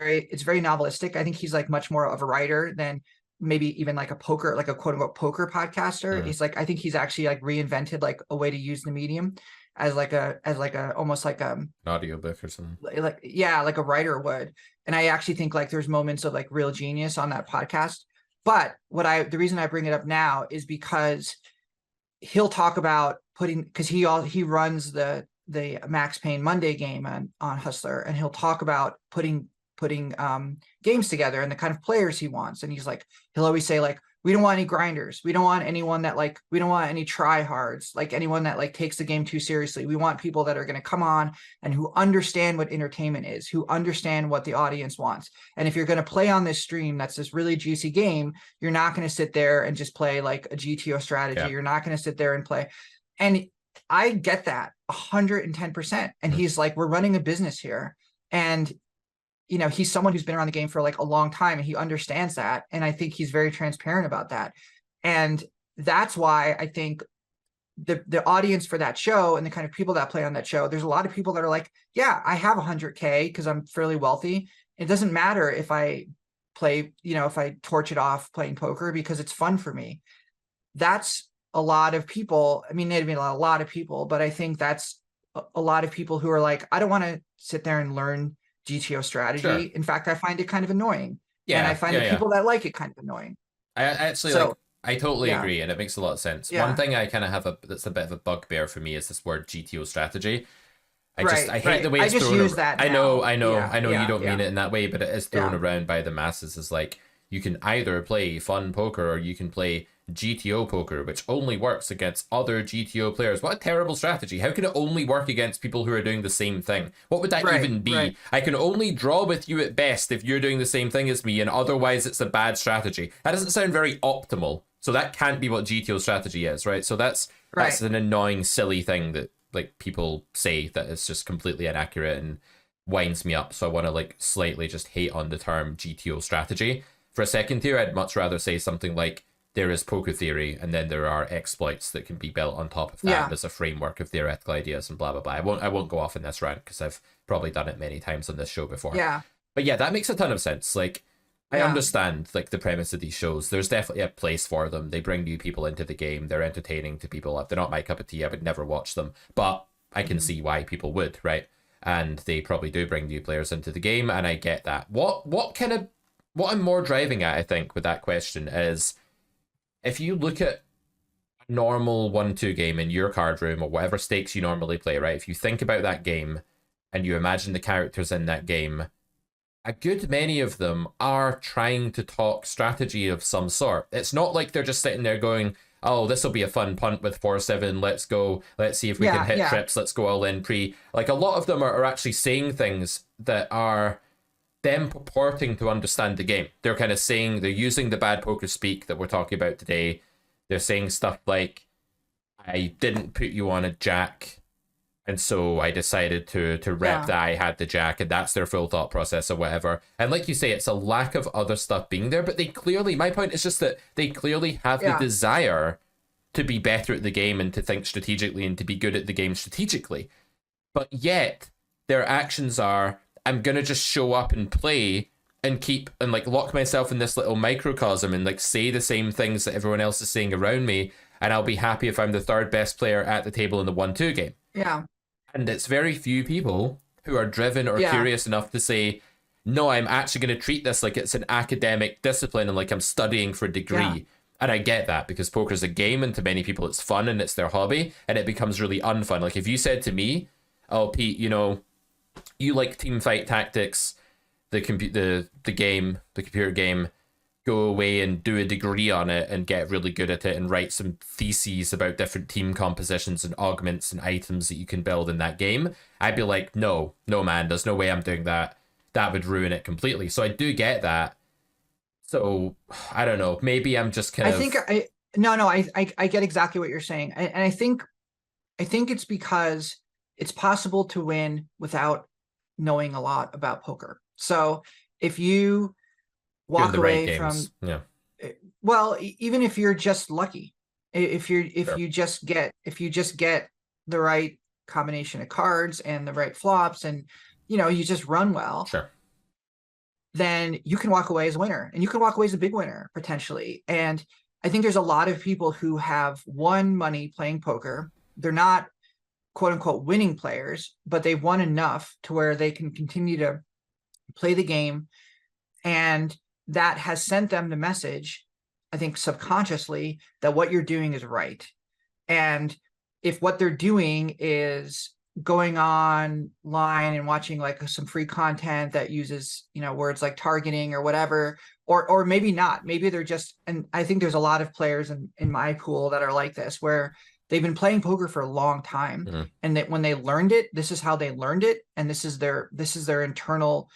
novelistic. I think he's like much more of a writer than maybe even like a quote unquote poker podcaster. He's like, I think he's actually like reinvented like a way to use the medium as like a almost like an audiobook or something. Like a writer would. And I actually think like there's moments of like real genius on that podcast. But the reason I bring it up now is because he'll talk about because he runs the Max Payne Monday game on Hustler, and he'll talk about putting games together and the kind of players he wants. And he'll always say like, we don't want any grinders. We don't want anyone that we don't want any tryhards, like anyone that like takes the game too seriously. We want people that are going to come on and who understand what entertainment is, who understand what the audience wants. And if you're going to play on this stream, that's this really juicy game, you're not going to sit there and just play like a GTO strategy. Yeah. You're not going to sit there and play. And I get that 110%. And he's like, we're running a business here. And he's someone who's been around the game for like a long time, and he understands that. And I think he's very transparent about that. And that's why I think the audience for that show and the kind of people that play on that show, there's a lot of people that are like, yeah, I have 100K because I'm fairly wealthy. It doesn't matter if I play, if I torch it off playing poker because it's fun for me. That's a lot of people. I mean, it'd be a lot of people, but I think that's a lot of people who are like, I don't want to sit there and learn GTO strategy. Sure. In fact, I find it kind of annoying. Yeah. And I find the people that like it kind of annoying. I actually I totally agree, and it makes a lot of sense. Yeah. One thing I kind of have that's a bit of a bugbear for me is this word GTO strategy. I hate the way it's thrown around. I know you don't mean it in that way, but it is thrown around by the masses as like, you can either play fun poker or you can play GTO poker, which only works against other GTO players. What a terrible strategy. How can it only work against people who are doing the same thing? What would that even be? Right. I can only draw with you at best if you're doing the same thing as me, and otherwise it's a bad strategy. That doesn't sound very optimal. So that can't be what GTO strategy is, right? So that's an annoying, silly thing that like people say that is just completely inaccurate and winds me up. So I want to like slightly just hate on the term GTO strategy. For a second here, I'd much rather say something like, there is poker theory, and then there are exploits that can be built on top of that as a framework of theoretical ideas and blah, blah, blah. I won't go off in this rant because I've probably done it many times on this show before. Yeah. But yeah, that makes a ton of sense. Like, I understand like the premise of these shows. There's definitely a place for them. They bring new people into the game. They're entertaining to people. They're not my cup of tea. I would never watch them. But I can see why people would, right? And they probably do bring new players into the game, and I get that. What I'm more driving at, I think, with that question is, if you look at a normal 1-2 game in your card room or whatever stakes you normally play, right? If you think about that game and you imagine the characters in that game, a good many of them are trying to talk strategy of some sort. It's not like they're just sitting there going, oh, this will be a fun punt with 4-7. Let's go. Let's see if we can hit trips. Let's go all in pre. Like, a lot of them are actually saying things that are them purporting to understand the game. They're kind of saying, they're using the bad poker speak that we're talking about today. They're saying stuff like, I didn't put you on a jack, and so I decided to rep that I had the jack, and that's their full thought process or whatever. And like you say, it's a lack of other stuff being there, but they clearly, my point is just that they clearly have the desire to be better at the game and to think strategically and to be good at the game strategically. But yet, their actions are, I'm going to just show up and play and keep, and like lock myself in this little microcosm and like say the same things that everyone else is saying around me, and I'll be happy if I'm the third best player at the table in the 1-2 game. Yeah. And it's very few people who are driven or curious enough to say, no, I'm actually going to treat this like it's an academic discipline and like I'm studying for a degree. Yeah. And I get that, because poker's a game, and to many people it's fun and it's their hobby, and it becomes really unfun. Like if you said to me, oh, Pete, you know, you like team fight tactics, the computer game, go away and do a degree on it and get really good at it and write some theses about different team compositions and augments and items that you can build in that game, I'd be like, no man, there's no way I'm doing that. That would ruin it completely. So I do get that. So I don't know, maybe I'm just kind of... I get exactly what you're saying. And I think it's because it's possible to win without knowing a lot about poker. So if you walk away from, well, even if you're just lucky, if you just get the right combination of cards and the right flops, and you know, you just run well, then you can walk away as a winner, and you can walk away as a big winner potentially. And I think there's a lot of people who have won money playing poker. They're not quote unquote winning players, but they've won enough to where they can continue to play the game, and that has sent them the message, I think subconsciously, that what you're doing is right. And if what they're doing is going online and watching like some free content that uses, you know, words like targeting or whatever, or maybe not, maybe they're just, and I think there's a lot of players in my pool that are like this, where they've been playing poker for a long time, and that when they learned it, this is how they learned it, and this is their internal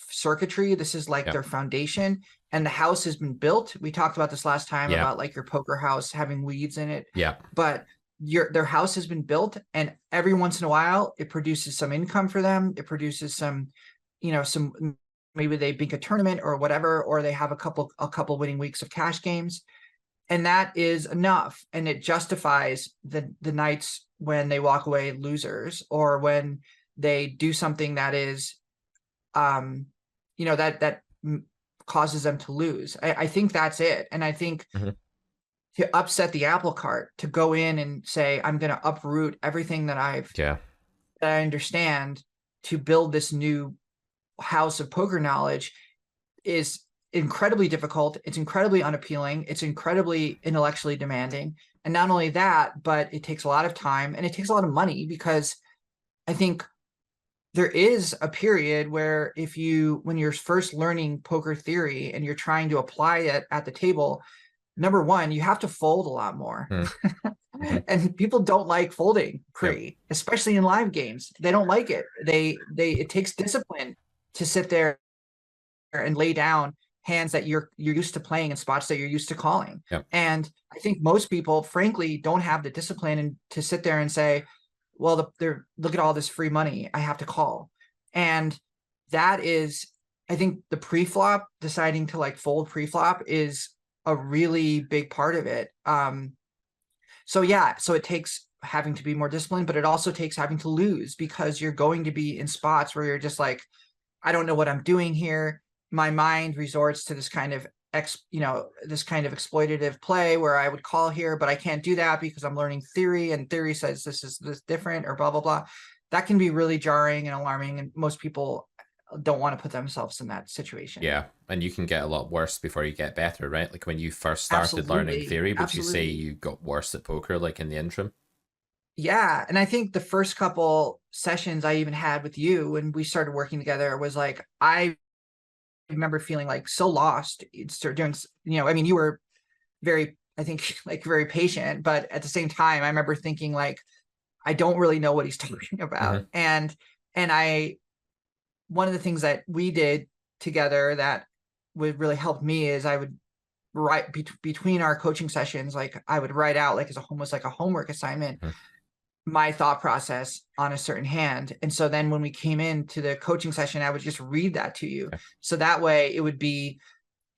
circuitry, this is like their foundation, and the house has been built. We talked about this last time about like your poker house having weeds in it, but their house has been built, and every once in a while it produces some income for them. It produces some, you know, maybe they bink a tournament or whatever, or they have a couple winning weeks of cash games, and that is enough, and it justifies the nights when they walk away losers, or when they do something that is you know, that causes them to lose. I think that's it. And I think to upset the apple cart, to go in and say, I'm going to uproot everything that that I understand to build this new house of poker knowledge, is incredibly difficult. It's incredibly unappealing. It's incredibly intellectually demanding. And not only that, but it takes a lot of time, and it takes a lot of money, because I think there is a period where when you're first learning poker theory and you're trying to apply it at the table, number one, you have to fold a lot more. And people don't like folding especially in live games. They don't like it. It takes discipline to sit there and lay down hands that you're used to playing in spots that you're used to calling. And I think most people, frankly, don't have the discipline to sit there and say, well, look at all this free money I have to call. And that is, I think the pre-flop, deciding to like fold pre-flop, is a really big part of it. So it takes having to be more disciplined, but it also takes having to lose, because you're going to be in spots where you're just like, I don't know what I'm doing here. My mind resorts to this kind of this kind of exploitative play where I would call here, but I can't do that because I'm learning theory, and theory says this is this different, or blah, blah, blah. That can be really jarring and alarming. And most people don't want to put themselves in that situation. Yeah. And you can get a lot worse before you get better, right? Like when you first started learning theory, would you say you got worse at poker, like in the interim? Yeah. And I think the first couple sessions I even had with you when we started working together was like, I remember feeling like so lost. Doing, I mean, you were very, I think, like very patient, but at the same time, I remember thinking like, I don't really know what he's talking about. And one of the things that we did together that would really help me is I would write between our coaching sessions, like I would write out like as almost like a homework assignment, my thought process on a certain hand. And so then when we came into the coaching session, I would just read that to you. So that way it would be,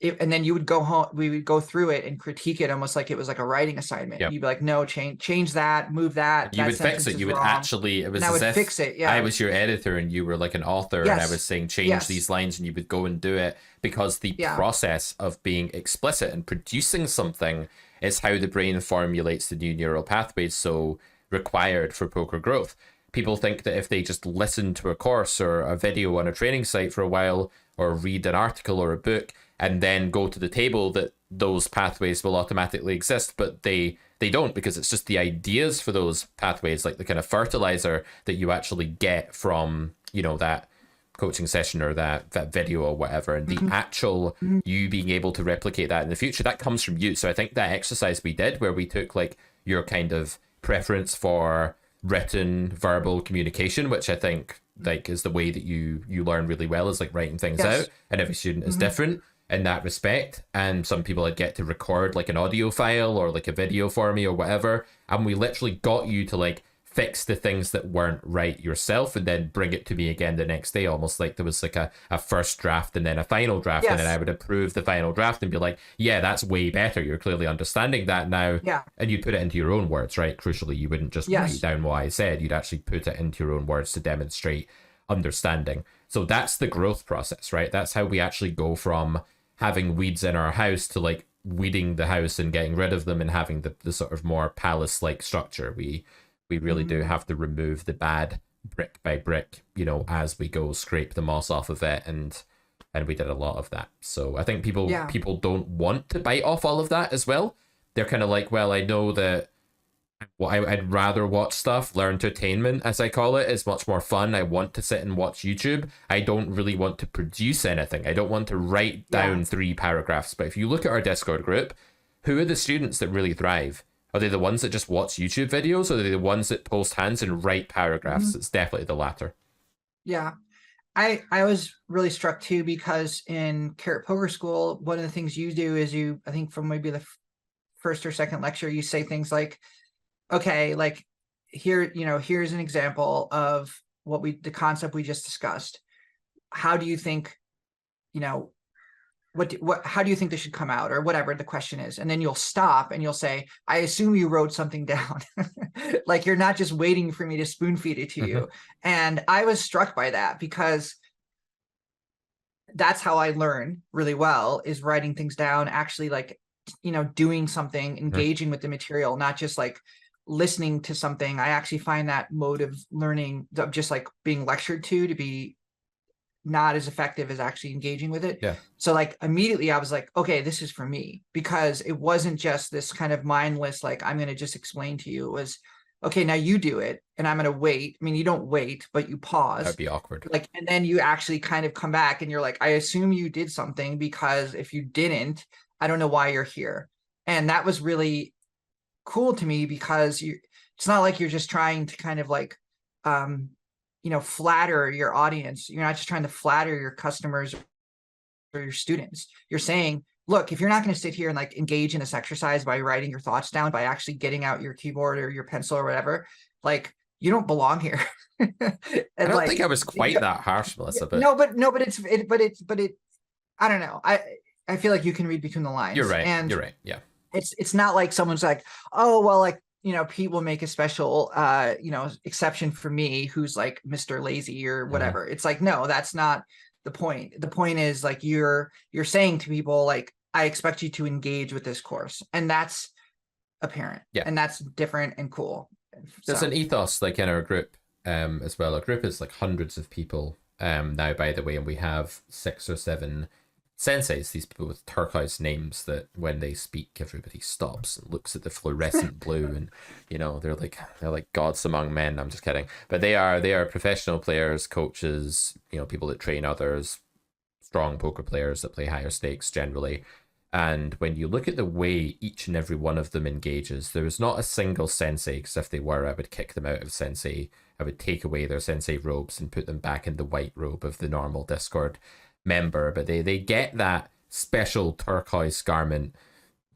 and then you would go home, we would go through it and critique it almost like it was like a writing assignment. You'd be like, no, change that, move that. You would fix it. You would actually, it was as if fix it. Yeah. I was your editor and you were like an author, and I was saying, change these lines, and you would go and do it, because the process of being explicit and producing something is how the brain formulates the new neural pathways so required for poker growth. People think that if they just listen to a course or a video on a training site for a while, or read an article or a book, and then go to the table, that those pathways will automatically exist, but they don't, because it's just the ideas for those pathways, like the kind of fertilizer that you actually get from, that coaching session or that video or whatever, and the actual you being able to replicate that in the future, that comes from you. So I think that exercise we did, where we took like your kind of preference for written verbal communication, which I think like is the way that you learn really well, is like writing things out, and every student is different in that respect. And some people would get to record like an audio file or like a video for me or whatever, and we literally got you to like fix the things that weren't right yourself and then bring it to me again the next day, almost like there was like a first draft and then a final draft, and then I would approve the final draft and be like, yeah, that's way better, you're clearly understanding that now. And you'd put it into your own words, right? Crucially, you wouldn't just write down what I said, you'd actually put it into your own words to demonstrate understanding. So that's the growth process, right? That's how we actually go from having weeds in our house to like weeding the house and getting rid of them and having the sort of more palace-like structure. We really do have to remove the bad brick by brick, as we go, scrape the moss off of it, and we did a lot of that. So I think people don't want to bite off all of that as well. They're kind of like, well, I know that I'd rather watch stuff. Learn-to-attainment, as I call it, is much more fun. I want to sit and watch YouTube. I don't really want to produce anything. I don't want to write down 3 paragraphs. But if you look at our Discord group, who are the students that really thrive? Are they the ones that just watch YouTube videos, or are they the ones that post hands and write paragraphs? It's definitely the latter. Yeah. I was really struck too, because in Carrot Poker School, one of the things you do is I think from maybe the first or second lecture, you say things like, okay, like here, here's an example of the concept we just discussed. How do you think, how do you think this should come out, or whatever the question is? And then you'll stop and you'll say, I assume you wrote something down. Like you're not just waiting for me to spoon feed it to you. And I was struck by that, because that's how I learn really well, is writing things down, actually like, doing something, engaging with the material, not just like listening to something. I actually find that mode of learning, of just like being lectured to be not as effective as actually engaging with it. So like immediately I was like, okay, this is for me, because it wasn't just this kind of mindless, like, I'm going to just explain to you. It was, okay, now you do it and I'm going to wait. I mean, you don't wait, but you pause. That'd be awkward. Like, and then you actually kind of come back and you're like, I assume you did something, because if you didn't, I don't know why you're here. And that was really cool to me, because it's not like you're just trying to kind of like, flatter your audience. You're not just trying to flatter your customers or your students. You're saying, look, if you're not going to sit here and like engage in this exercise by writing your thoughts down, by actually getting out your keyboard or your pencil or whatever, like you don't belong here. I don't think I was quite that harsh, Melissa. But but it. I don't know. I feel like you can read between the lines. You're right. And you're right. Yeah. It's not like someone's like, oh, well, like, Pete will make a special, exception for me, who's like Mr. Lazy or whatever. It's like, no, that's not the point. The point is like, you're saying to people, like, I expect you to engage with this course, and that's apparent. Yeah. And that's different and cool. There's an ethos like in our group as well. Our group is like hundreds of people now, by the way, and we have 6 or 7 senseis, these people with turquoise names that when they speak, everybody stops and looks at the fluorescent blue, and they're like gods among men. I'm just kidding, but they are professional players, coaches, people that train others, strong poker players that play higher stakes generally. And when you look at the way each and every one of them engages, there is not a single sensei, because if they were, I would kick them out of sensei. I would take away their sensei robes and put them back in the white robe of the normal Discord member. But they get that special turquoise garment.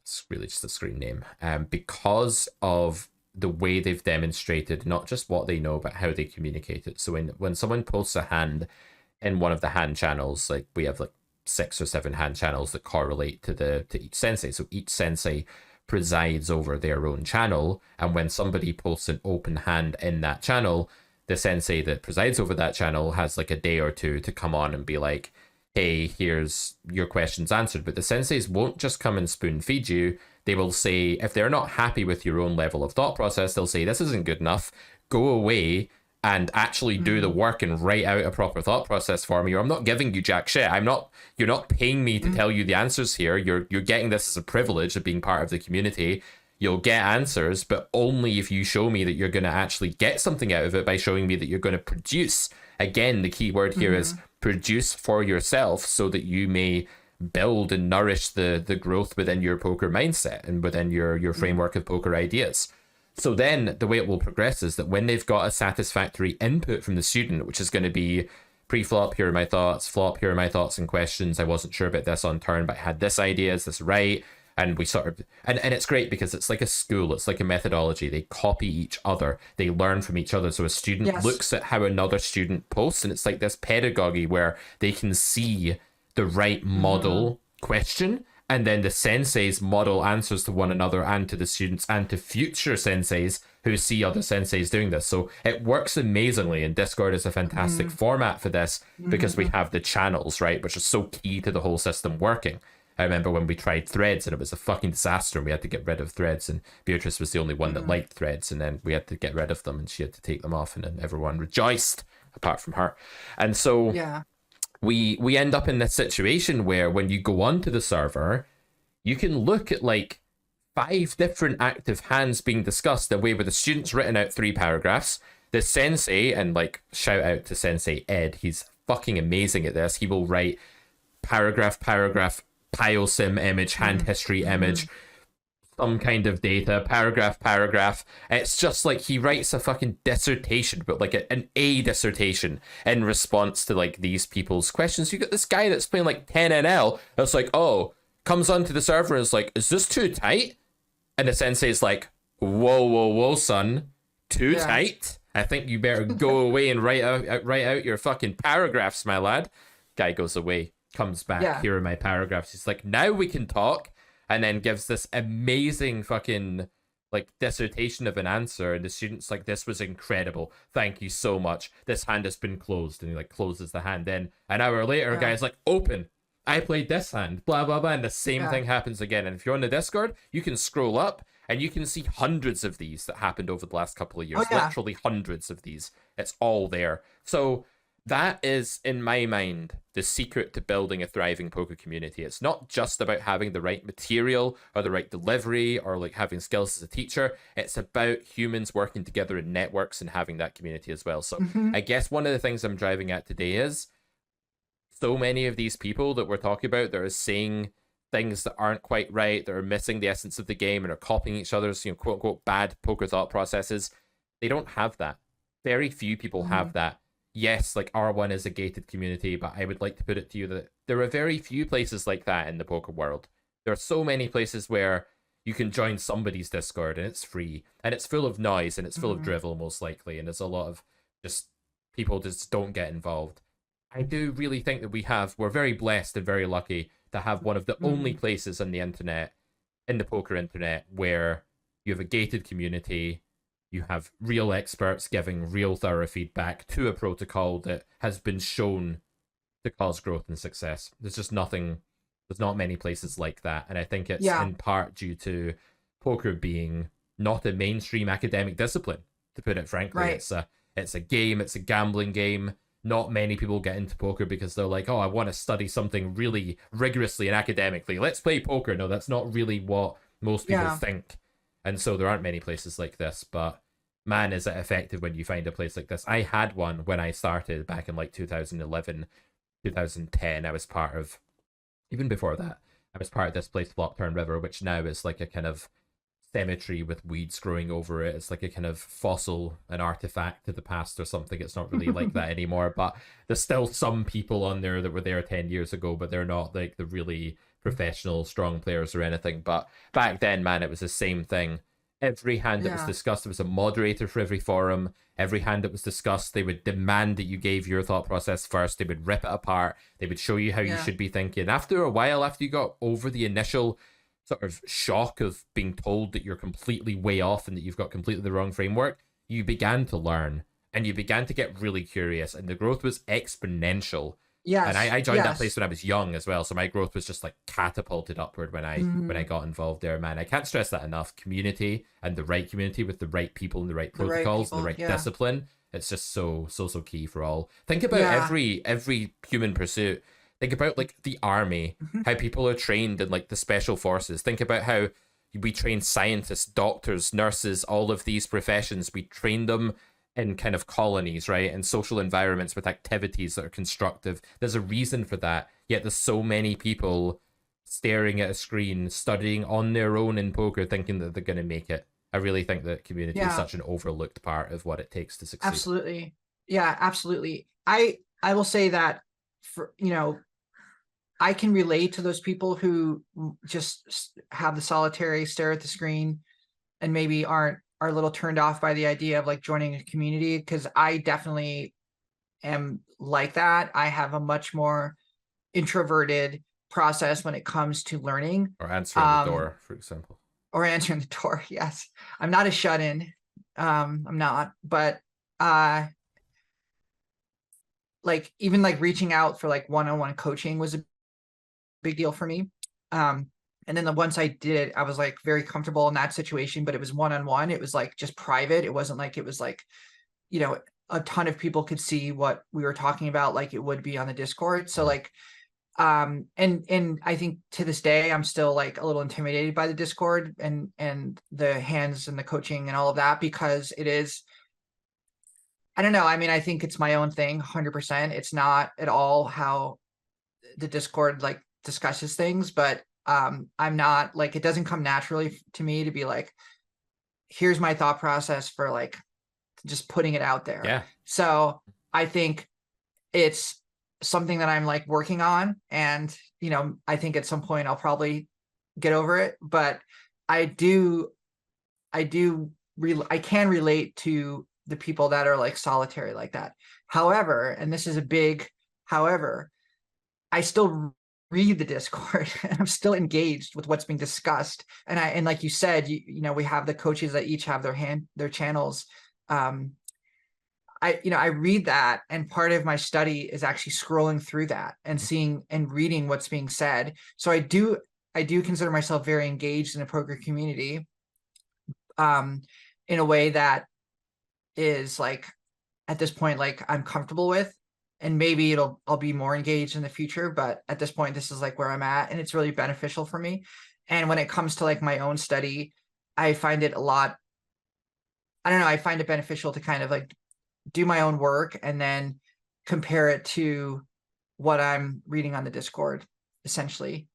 It's really just a screen name. Because of the way they've demonstrated not just what they know, but how they communicate it. So when someone posts a hand in one of the hand channels, like we have like 6 or 7 hand channels that correlate to each sensei. So each sensei presides over their own channel, and when somebody posts an open hand in that channel, the sensei that presides over that channel has like a day or two to come on and be like, hey, here's your questions answered. But the senseis won't just come and spoon feed you. They will say, if they're not happy with your own level of thought process, they'll say, this isn't good enough, go away and actually do the work and write out a proper thought process for me, or I'm not giving you jack shit. You're not paying me to tell you the answers here. You're getting this as a privilege of being part of the community. You'll get answers, but only if you show me that you're going to actually get something out of it by showing me that you're going to produce. Again, the key word here is produce for yourself, so that you may build and nourish the growth within your poker mindset and within your framework of poker ideas. So then the way it will progress is that when they've got a satisfactory input from the student, which is going to be pre-flop, here are my thoughts, flop, here are my thoughts and questions, I wasn't sure about this on turn, but I had this idea, is this right? And we sort of, and it's great because it's like a school, it's like a methodology. They copy each other, they learn from each other. So a student looks at how another student posts, and it's like this pedagogy where they can see the right model question, and then the senseis model answers to one another and to the students and to future senseis who see other senseis doing this. So it works amazingly, and Discord is a fantastic format for this because we have the channels, right, which is so key to the whole system working. I remember when we tried threads and it was a fucking disaster, and we had to get rid of threads, and Beatrice was the only one that liked threads, and then we had to get rid of them and she had to take them off, and then everyone rejoiced apart from her. And so we end up in this situation where when you go onto the server, you can look at like 5 different active hands being discussed, the way where the student's written out 3 paragraphs, the sensei, and like shout out to Sensei Ed, he's fucking amazing at this, he will write paragraph, pile-sim image, hand history image, some kind of data, paragraph. It's just like he writes a fucking dissertation, but like an A dissertation in response to like these people's questions. You got this guy that's playing like 10NL that's like, oh, comes onto the server and is like, is this too tight? And the sensei's like, whoa, son, too tight? I think you better go away and write out your fucking paragraphs, my lad. Guy goes away, comes back, here are my paragraphs. He's like, now we can talk, and then gives this amazing fucking like dissertation of an answer, and the student's like, this was incredible, thank you so much, this hand has been closed, and he like closes the hand. Then an hour later, guy's like, open, I played this hand, blah blah blah, and the same thing happens again. And if you're on the Discord, you can scroll up and you can see hundreds of these that happened over the last couple of years. Literally hundreds of these. It's all there. So that is, in my mind, the secret to building a thriving poker community. It's not just about having the right material or the right delivery or like having skills as a teacher. It's about humans working together in networks and having that community as well. So I guess one of the things I'm driving at today is so many of these people that we're talking about that are saying things that aren't quite right, that are missing the essence of the game and are copying each other's, quote unquote, bad poker thought processes. They don't have that. Very few people have that. Yes, like R1 is a gated community, but I would like to put it to you that there are very few places like that in the poker world. There are so many places where you can join somebody's Discord and it's free and it's full of noise and it's full of drivel most likely, and there's a lot of just people just don't get involved. I do really think that we're very blessed and very lucky to have one of the only places on the internet, in the poker internet, where you have a gated community. You have real experts giving real thorough feedback to a protocol that has been shown to cause growth and success. There's just nothing There's not many places like that. And I think it's Yeah. in part due to poker being not a mainstream academic discipline, to put it frankly. Right. It's a game, it's a gambling game. Not many people get into poker because they're like, oh, I want to study something really rigorously and academically. Let's play poker. No, that's not really what most people Yeah. think. And so there aren't many places like this. But man, is it effective when you find a place like this. I had one when I started back in like 2011, 2010. I was part of, even before that, I was part of this place, Lockturn River, which now is like a kind of cemetery with weeds growing over it. It's like a kind of fossil, an artifact to the past or something. It's not really like that anymore, but there's still some people on there that were there 10 years ago, but they're not like the really professional strong players or anything. But back then, man, it was the same thing. Every hand that was discussed, there was a moderator for every forum. Every hand that was discussed, they would demand that you gave your thought process first. They would rip it apart. They would show you how you should be thinking. After a while, after you got over the initial sort of shock of being told that you're completely way off and that you've got completely the wrong framework, you began to learn and you began to get really curious, and the growth was exponential. Yes. And I joined that place when I was young as well, so my growth was just like catapulted upward when I got involved there, man. I can't stress that enough. Community, and the right community with the right people and the right protocols, the right discipline. It's just so key for all. Think about every human pursuit. Think about like the army, how people are trained in like the special forces. Think about how we train scientists, doctors, nurses, all of these professions. We train them in kind of colonies, right? And social environments with activities that are constructive. There's a reason for that. Yet there's so many people staring at a screen, studying on their own in poker, thinking that they're going to make it. I really think that community is such an overlooked part of what it takes to succeed. Absolutely. Yeah, absolutely. I will say that, for, you know, I can relate to those people who just have the solitary stare at the screen and maybe are a little turned off by the idea of like joining a community, because I definitely am like that. I have a much more introverted process when it comes to learning. Or answering the door, for example. Or answering the door, yes. I'm not a shut-in. I'm not, but like even like reaching out for like one-on-one coaching was a big deal for me. And then once I did it, I was like very comfortable in that situation, but it was one-on-one. It was like just private. It wasn't like, it was like, you know, a ton of people could see what we were talking about, like it would be on the Discord. So like, and I think to this day, I'm still like a little intimidated by the Discord and the hands and the coaching and all of that, because it is, I don't know. I mean, I think it's my own thing, 100%. It's not at all how the Discord like discusses things, but I'm not like, it doesn't come naturally to me to be like, here's my thought process for like just putting it out there. Yeah. So I think it's something that I'm like working on, and you know, I think at some point I'll probably get over it, but I can relate to the people that are like solitary like that. However, and this is a big however, I still read the Discord and I'm still engaged with what's being discussed. And like you said, you know, we have the coaches that each have their channels. I read that, and part of my study is actually scrolling through that and seeing and reading what's being said. So I do consider myself very engaged in a poker community, in a way that is like, at this point, like I'm comfortable with, and maybe I'll be more engaged in the future, but at this point, this is like where I'm at, and it's really beneficial for me. And when it comes to like my own study, I find it a lot, I don't know, I find it beneficial to kind of like do my own work and then compare it to what I'm reading on the Discord, essentially,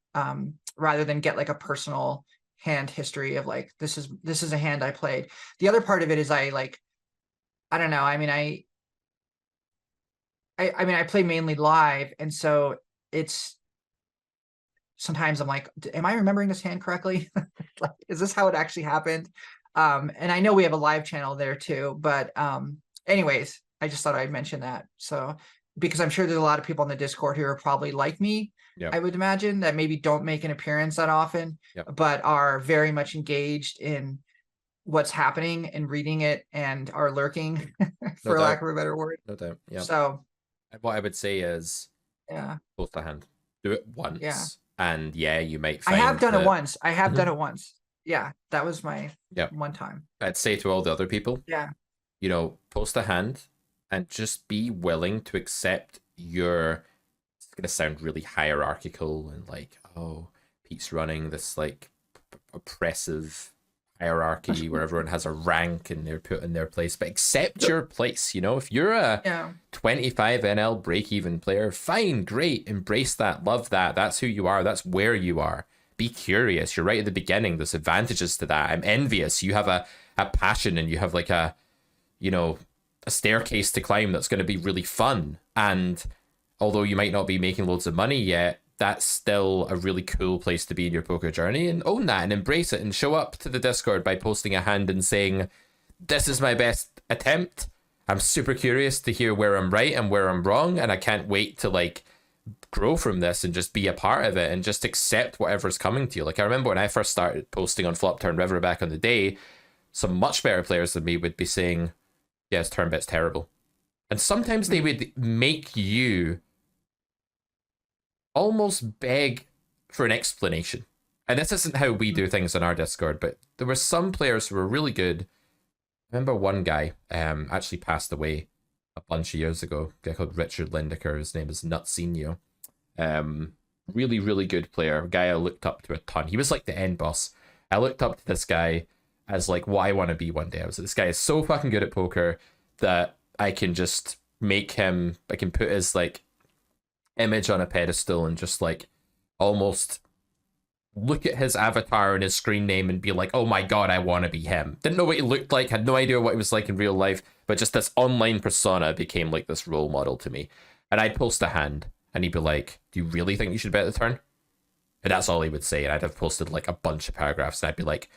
rather than get like a personal hand history of like, this is a hand I played. The other part of it is I don't know. I mean, I play mainly live, and so it's sometimes I'm like, am I remembering this hand correctly? Like, is this how it actually happened? And I know we have a live channel there too, but anyways, I just thought I'd mention that. So, because I'm sure there's a lot of people on the Discord who are probably like me, I would imagine, that maybe don't make an appearance that often, but are very much engaged in what's happening and reading it and are lurking, for lack of a better word. No doubt. Yeah. So what I would say is, post a hand. Do it once. Yeah. And yeah, you might I find have done that... it once. I have Mhm. done it once. Yeah, that was my Yep. one time. I'd say to all the other people, Yeah. you know, post a hand and just be willing to accept your... It's going to sound really hierarchical and like, oh, Pete's running this like oppressive hierarchy where everyone has a rank and they're put in their place, but accept your place. You know, if you're a 25 NL break-even player, fine, great, embrace that, love that. That's who you are. That's where you are. Be curious. You're right at the beginning. There's advantages to that. I'm envious. You have a passion and you have like a, you know, a staircase to climb that's going to be really fun. And although you might not be making loads of money yet, that's still a really cool place to be in your poker journey, and own that and embrace it and show up to the Discord by posting a hand and saying, this is my best attempt. I'm super curious to hear where I'm right and where I'm wrong, and I can't wait to like grow from this and just be a part of it and just accept whatever's coming to you. Like I remember when I first started posting on Flop Turn River back on the day, some much better players than me would be saying, yeah, his turn bet's terrible. And sometimes they would make you almost beg for an explanation. And this isn't how we do things on our Discord, but there were some players who were really good. I remember one guy actually passed away a bunch of years ago, a guy called Richard Lindecker. His name is Nutsinho. Really, really good player, a guy I looked up to a ton. He was like the end boss. I looked up to this guy as like what I want to be one day. I was like, this guy is so fucking good at poker that I can just make him, I can put his like image on a pedestal and just like almost look at his avatar and his screen name and be like, oh my god, I want to be him. Didn't know what he looked like, had no idea what he was like in real life, but just this online persona became like this role model to me. And I'd post a hand and he'd be like, do you really think you should bet the turn? And that's all he would say. And I'd have posted like a bunch of paragraphs and I'd be like,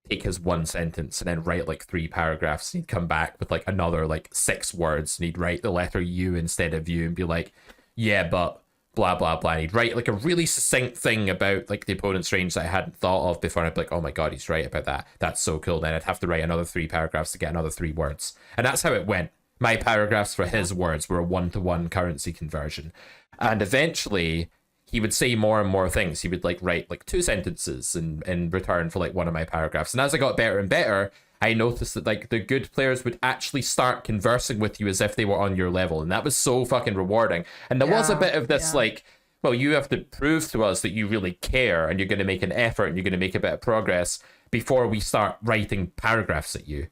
take his one sentence and then write like 3 paragraphs, and he'd come back with like another like 6 words and he'd write the letter U instead of you and be like, yeah, but blah, blah, blah. And he'd write like a really succinct thing about like the opponent's range that I hadn't thought of before. And I'd be like, oh my god, he's right about that. That's so cool. Then I'd have to write another 3 paragraphs to get another 3 words. And that's how it went. My paragraphs for his words were a 1-to-1 currency conversion. And eventually he would say more and more things. He would like write like 2 sentences in return for like one of my paragraphs. And as I got better and better, I noticed that like the good players would actually start conversing with you as if they were on your level. And that was so fucking rewarding. And there was a bit of this like, well, you have to prove to us that you really care and you're going to make an effort and you're going to make a bit of progress before we start writing paragraphs at you.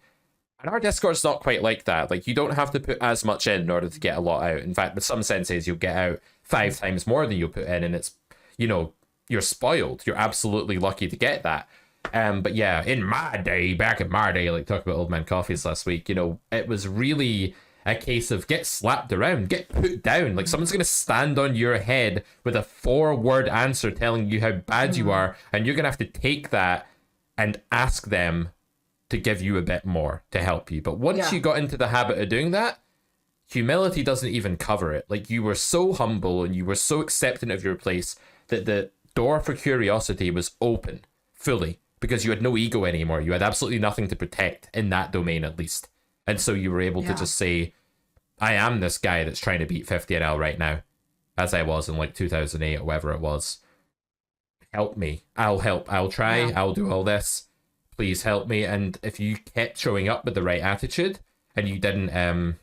And our Discord's not quite like that. Like, you don't have to put as much in order to get a lot out. In fact, with some senses, you'll get out 5 times more than you'll put in, and it's, you know, you're spoiled. You're absolutely lucky to get that. But yeah, in my day, back in my day, like talk about Old Man Coffees last week, you know, it was really a case of get slapped around, get put down. Like someone's going to stand on your head with a 4-word answer telling you how bad you are, and you're going to have to take that and ask them to give you a bit more to help you. But once you got into the habit of doing that, humility doesn't even cover it. Like, you were so humble and you were so accepting of your place that the door for curiosity was open fully, because you had no ego anymore. You had absolutely nothing to protect in that domain, at least. And so you were able to just say, I am this guy that's trying to beat 50 NL right now, as I was in like 2008 or whatever it was. Help me. I'll help. I'll try. I'll do all this. Please help me. And if you kept showing up with the right attitude and you didn't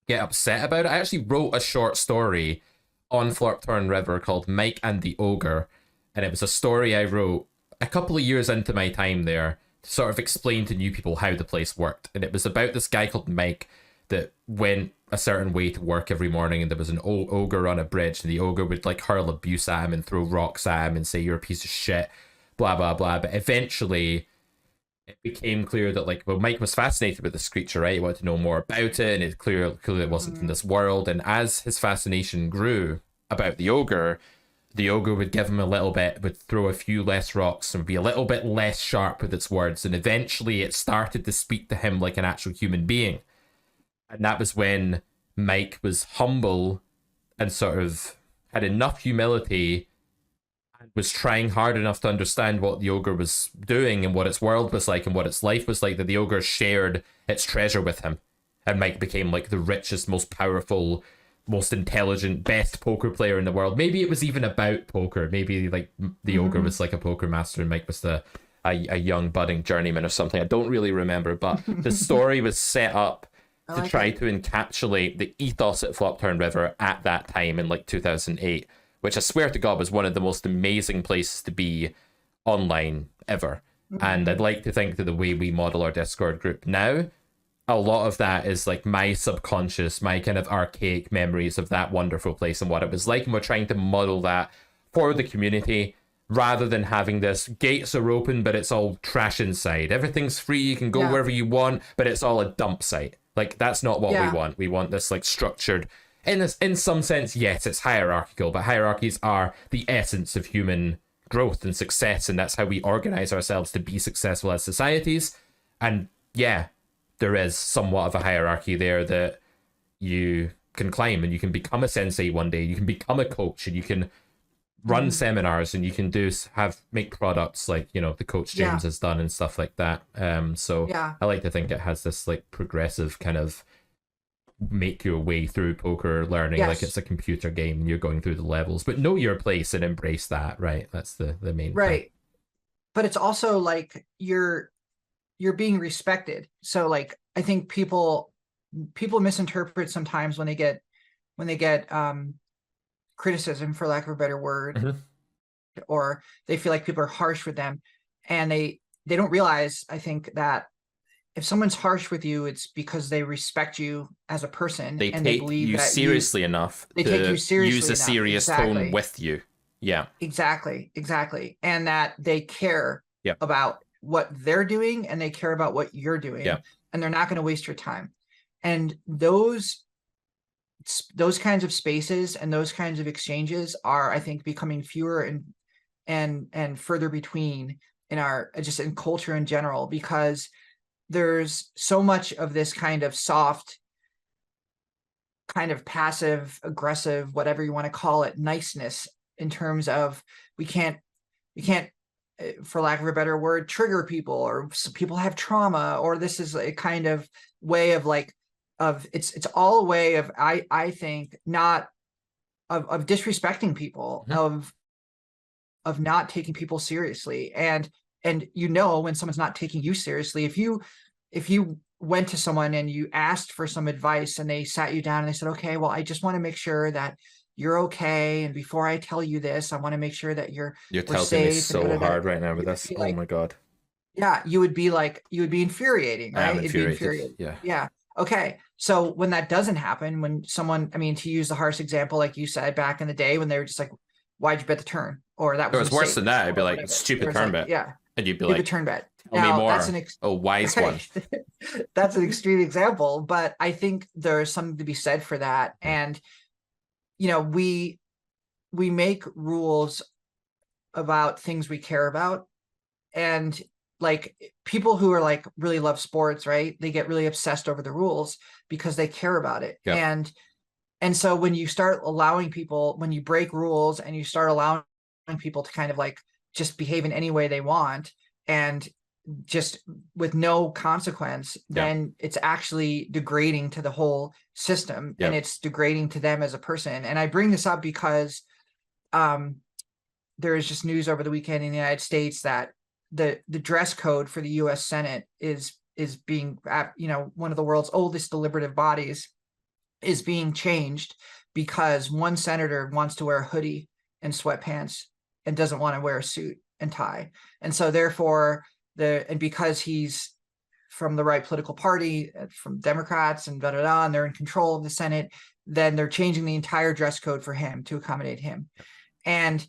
get upset about it, I actually wrote a short story on Flop Turn River called Mike and the Ogre. And it was a story I wrote a couple of years into my time there to sort of explain to new people how the place worked. And it was about this guy called Mike that went a certain way to work every morning, and there was an ogre on a bridge, and the ogre would like hurl abuse at him and throw rocks at him and say, you're a piece of shit, blah, blah, blah. But eventually it became clear that, like, well, Mike was fascinated with this creature, right? He wanted to know more about it, and it's clear it wasn't from this world. And as his fascination grew about the ogre would give him a little bit, would throw a few less rocks and be a little bit less sharp with its words. And eventually it started to speak to him like an actual human being. And that was when Mike was humble and sort of had enough humility and was trying hard enough to understand what the ogre was doing and what its world was like and what its life was like, that the ogre shared its treasure with him. And Mike became like the richest, most powerful, most intelligent, best poker player in the world. Maybe it was even about poker. Maybe like the ogre was like a poker master and Mike was a young budding journeyman or something. I don't really remember, but the story was set up to try to encapsulate the ethos at Flopturn River at that time in like 2008, which I swear to God was one of the most amazing places to be online ever. And I'd like to think that the way we model our Discord group now, a lot of that is like my subconscious, my kind of archaic memories of that wonderful place and what it was like. And we're trying to model that for the community rather than having this gates are open, but it's all trash inside. Everything's free. You can go wherever you want, but it's all a dump site. Like, that's not what we want. We want this like structured, in some sense, yes, it's hierarchical, but hierarchies are the essence of human growth and success. And that's how we organize ourselves to be successful as societies. And yeah, there is somewhat of a hierarchy there that you can climb, and you can become a sensei one day. You can become a coach, and you can run seminars, and you can make products like, you know, the Coach James has done and stuff like that. So I like to think it has this like progressive kind of make your way through poker learning, like it's a computer game and you're going through the levels, but know your place and embrace that, right? That's the main thing. But it's also like you're being respected. So like, I think people misinterpret sometimes when they get criticism, for lack of a better word, or they feel like people are harsh with them, and they don't realize, I think, that if someone's harsh with you, it's because they respect you as a person. They and take they believe you that seriously enough. They take you seriously use a enough. serious tone with you. Yeah. Exactly. And that they care about what they're doing, and they care about what you're doing, and they're not going to waste your time. And those kinds of spaces and those kinds of exchanges are, I think, becoming fewer and further between in culture in general, because there's so much of this kind of soft, kind of passive aggressive, whatever you want to call it, niceness, in terms of we can't, for lack of a better word, trigger people, or people have trauma, or this is a kind of way of like, it's all a way of, I think, not of disrespecting people, of not taking people seriously. And you know, when someone's not taking you seriously, if you went to someone and you asked for some advice and they sat you down and they said, okay, well, I just want to make sure that you're okay, and before I tell you this, I want to make sure that you're telling me so hard right now with this. Oh my God. Yeah, you would be infuriating, right? It'd be infuriating. Yeah. Okay. So when that doesn't happen, when someone, I mean, to use the harsh example, like you said back in the day, when they were just like, why'd you bet the turn? Or that was worse than that. I'd be like, stupid turn bet. Yeah. And you'd be like, turn bet. Tell me more. Wise one. That's an extreme example, but I think there's something to be said for that. And, you know, we make rules about things we care about. And like, people who are like really love sports, right? They get really obsessed over the rules because they care about it. And so when you start allowing people, when you break rules and you start allowing people to kind of like just behave in any way they want, and just with no consequence, then it's actually degrading to the whole system, and it's degrading to them as a person. And I bring this up because there is just news over the weekend in the United States that the dress code for the U.S. Senate is being, you know, one of the world's oldest deliberative bodies, is being changed because one senator wants to wear a hoodie and sweatpants and doesn't want to wear a suit and tie. And so therefore because he's from the right political party, from Democrats and and they're in control of the Senate, then they're changing the entire dress code for him to accommodate him. And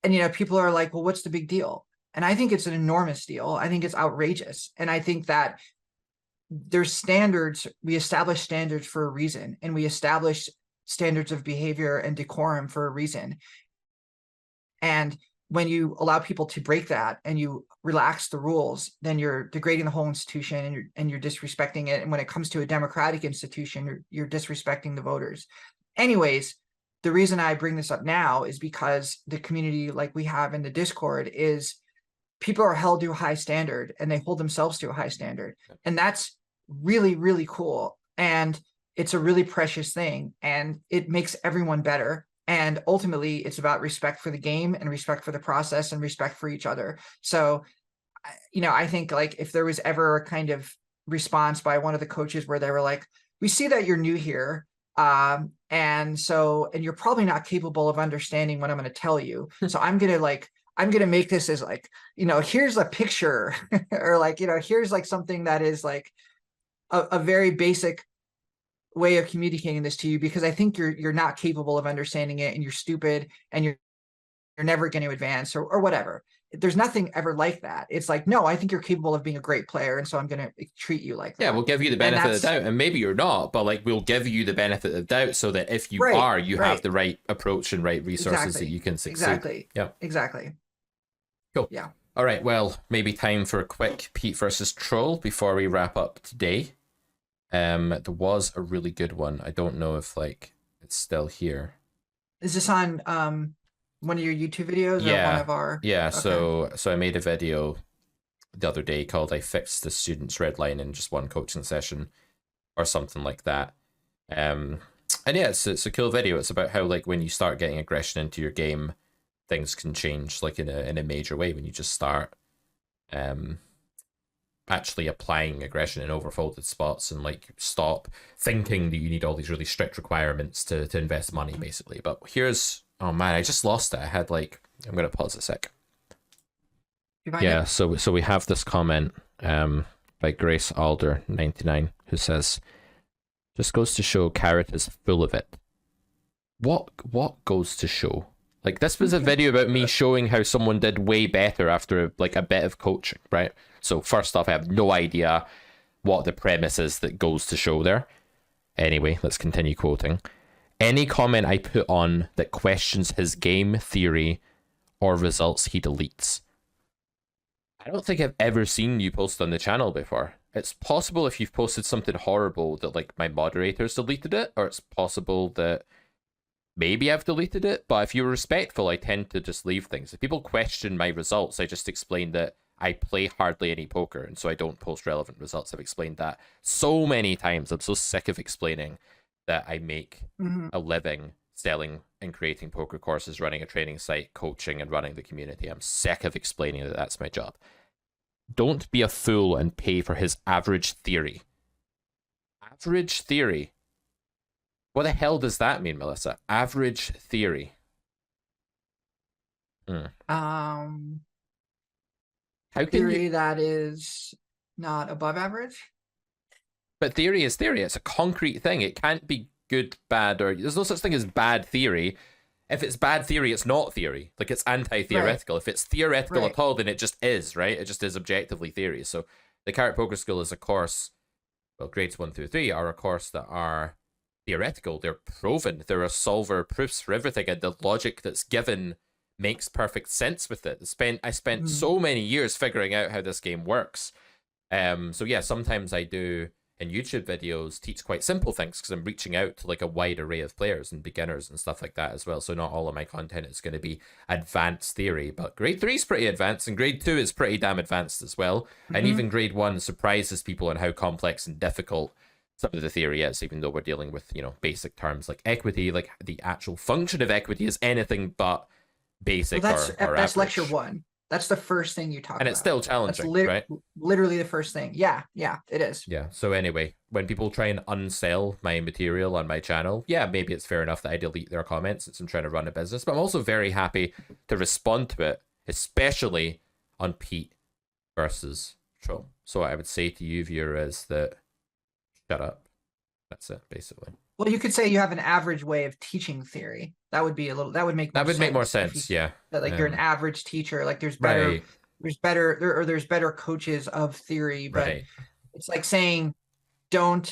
you know, people are like, well, what's the big deal? And I think it's an enormous deal. I think it's outrageous. And I think that there's standards. We establish standards for a reason, and we establish standards of behavior and decorum for a reason. And when you allow people to break that and you relax the rules, then you're degrading the whole institution, and you're disrespecting it. And when it comes to a democratic institution, you're disrespecting the voters. Anyways, the reason I bring this up now is because the community, like we have in the Discord, is people are held to a high standard, and they hold themselves to a high standard. And that's really, really cool. And it's a really precious thing, and it makes everyone better. And ultimately, it's about respect for the game and respect for the process and respect for each other. So, I think like if there was ever a kind of response by one of the coaches where they were like, we see that you're new here. And you're probably not capable of understanding what I'm going to tell you. So I'm going to make this as like, here's a picture or like, here's like something that is like a very basic way of communicating this to you, because I think you're not capable of understanding it, and you're stupid, and you're never going to advance or whatever. There's nothing ever like that. It's like, no, I think you're capable of being a great player, and so I'm going to treat you like that. Yeah, we'll give you the benefit of the doubt, and maybe you're not, but like we'll give you the benefit of the doubt so that if you are, you have the right approach and right resources that you can succeed. Exactly. Yeah. Exactly. Cool. Yeah. All right. Well, maybe time for a quick Pete versus Troll before we wrap up today. There was a really good one. I don't know if like it's still here. Is this on one of your YouTube videos or one of our? Yeah. Okay. So I made a video the other day called "I Fixed the Student's Red Line in Just One Coaching Session," or something like that. And yeah, it's a cool video. It's about how like when you start getting aggression into your game, things can change like in a major way when you just start actually applying aggression in overfolded spots and like stop thinking that you need all these really strict requirements to invest money basically. But here's, oh man, I just lost it. I had like, I'm gonna pause a sec. Yeah, so we have this comment by Grace Alder 99 who says, just goes to show Carrot is full of it. What goes to show? Like, this was a video about me showing how someone did way better after like a bit of coaching, right? So first off, I have no idea what the premise is that goes to show there. Anyway, let's continue quoting. Any comment I put on that questions his game theory or results, he deletes. I don't think I've ever seen you post on the channel before. It's possible if you've posted something horrible that like my moderators deleted it, or it's possible that maybe I've deleted it, but if you're respectful, I tend to just leave things. If people question my results, I just explain that I play hardly any poker, and so I don't post relevant results. I've explained that so many times. I'm so sick of explaining that I make a living selling and creating poker courses, running a training site, coaching, and running the community. I'm sick of explaining that that's my job. Don't be a fool and pay for his average theory. Average theory? What the hell does that mean, Melissa? Average theory. How can theory that is not above average? But theory is theory. It's a concrete thing. It can't be good, bad, or there's no such thing as bad theory. If it's bad theory, it's not theory. Like, it's anti-theoretical. Right. If it's theoretical at all, then it just is, right? It just is objectively theory. So the Carrot Poker School is a course, well, grades 1 through 3 are a course that are theoretical. They're proven. There are solver proofs for everything, and the logic that's given makes perfect sense with it. I spent so many years figuring out how this game works. So yeah, sometimes I do in YouTube videos teach quite simple things because I'm reaching out to like a wide array of players and beginners and stuff like that as well. So not all of my content is going to be advanced theory, but grade 3 is pretty advanced and grade 2 is pretty damn advanced as well. And even grade 1 surprises people on how complex and difficult some of the theory is, even though we're dealing with, you know, basic terms like equity. Like, the actual function of equity is anything but basic. Well, that's lecture 1. That's the first thing you talk about. And it's still challenging, right? Literally the first thing. Yeah, it is. Yeah, so anyway, when people try and unsell my material on my channel, yeah, maybe it's fair enough that I delete their comments since I'm trying to run a business, but I'm also very happy to respond to it, especially on Pete versus Troll. So what I would say to you, viewer, is that shut up. That's it, basically. Well, you could say you have an average way of teaching theory. That would make more sense. Yeah. That, like, you're an average teacher. Like, there's better coaches of theory, but it's like saying don't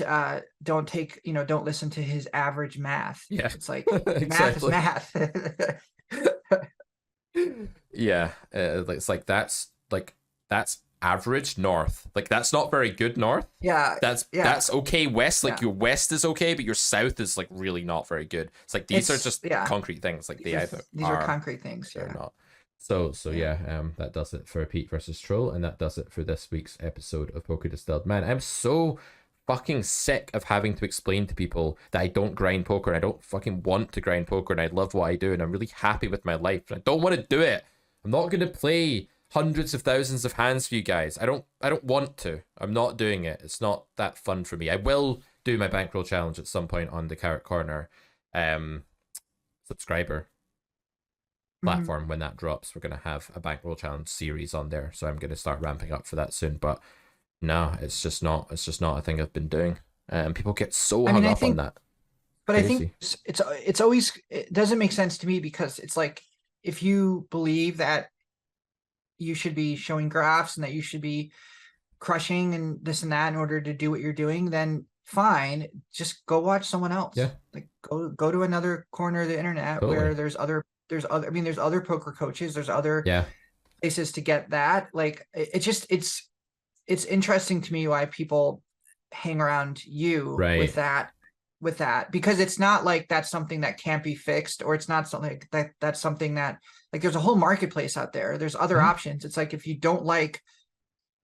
listen to his average math. Yeah. It's like math is math. Yeah. It's like that's average north. Like, that's not very good north. Yeah. That's okay west. Like, your west is okay, but your south is like really not very good. It's like these are just concrete things. Like, these are concrete things. They're not. So yeah, that does it for Pete versus Troll, and that does it for this week's episode of Poker Distilled. Man, I'm so fucking sick of having to explain to people that I don't grind poker and I don't fucking want to grind poker and I love what I do and I'm really happy with my life and I don't want to do it. I'm not going to play hundreds of thousands of hands for you guys. I don't want to. I'm not doing it. It's not that fun for me. I will do my bankroll challenge at some point on the Carrot Corner subscriber platform. When that drops, we're going to have a bankroll challenge series on there, so I'm going to start ramping up for that soon. But no, it's just not a thing I've been doing, and people get so hung up on that. But crazy. I think it's always, it doesn't make sense to me, because it's like, if you believe that you should be showing graphs and that you should be crushing and this and that in order to do what you're doing, then fine, just go watch someone else. Yeah, like go to another corner of the internet where there's other poker coaches, there's other places to get that. Like, it's interesting to me why people hang around you with that, because it's not like that's something that can't be fixed, or it's not something that's something that, like, there's a whole marketplace out there. There's other options. It's like, if you don't like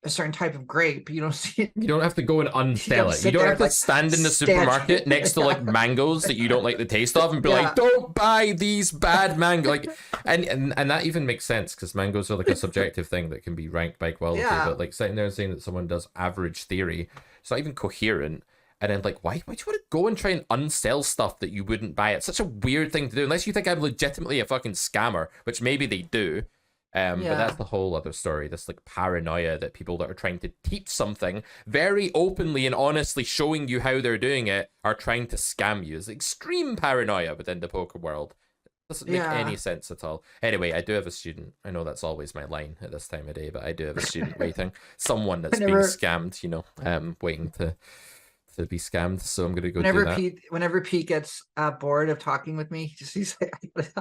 a certain type of grape, you don't see it. You don't have to go and unsell it. You don't have to stand in the supermarket next to like mangoes that you don't like the taste of and be like, don't buy these bad mango. Like, and that even makes sense, because mangoes are like a subjective thing that can be ranked by quality. But like sitting there and saying that someone does average theory, it's not even coherent. And then like, why would you want to go and try and unsell stuff that you wouldn't buy? It's such a weird thing to do, unless you think I'm legitimately a fucking scammer, which maybe they do. But that's the whole other story. This like paranoia that people that are trying to teach something very openly and honestly showing you how they're doing it are trying to scam you. It's extreme paranoia within the poker world. Doesn't make any sense at all. Anyway, I do have a student. I know that's always my line at this time of day, but I do have a student waiting. Someone that's being scammed, you know, waiting to be scammed. So I'm gonna go do that. Whenever Pete gets bored of talking with me, he's like,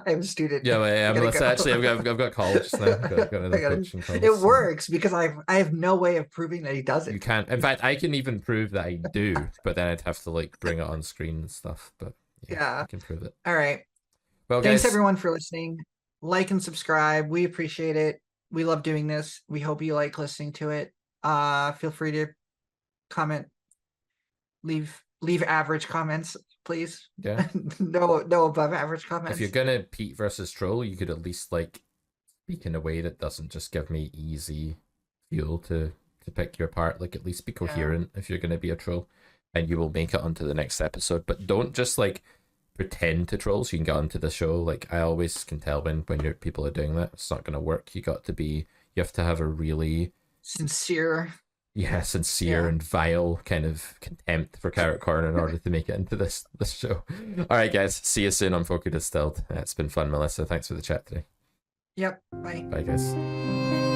I have a student. Actually, I've got college now. Got another coaching college. It works because I have no way of proving that he doesn't. You can't. In fact, I can even prove that I do, but then I'd have to like bring it on screen and stuff. But I can prove it. All right. Well, thanks guys, everyone for listening. Like and subscribe. We appreciate it. We love doing this. We hope you like listening to it. Feel free to comment. Leave average comments, please. Yeah. no above average comments. If you're gonna Pete versus troll, you could at least like speak in a way that doesn't just give me easy fuel to pick your apart. Like, at least be coherent if you're gonna be a troll, and you will make it onto the next episode. But don't just like pretend to troll so you can get onto the show. Like, I always can tell when your people are doing that. It's not gonna work. You have to have a really sincere and vile kind of contempt for Carrot Corner in order to make it into this show. All right, guys. See you soon on Poker Distilled. It's been fun, Melissa. Thanks for the chat today. Yep. Bye. Bye, guys.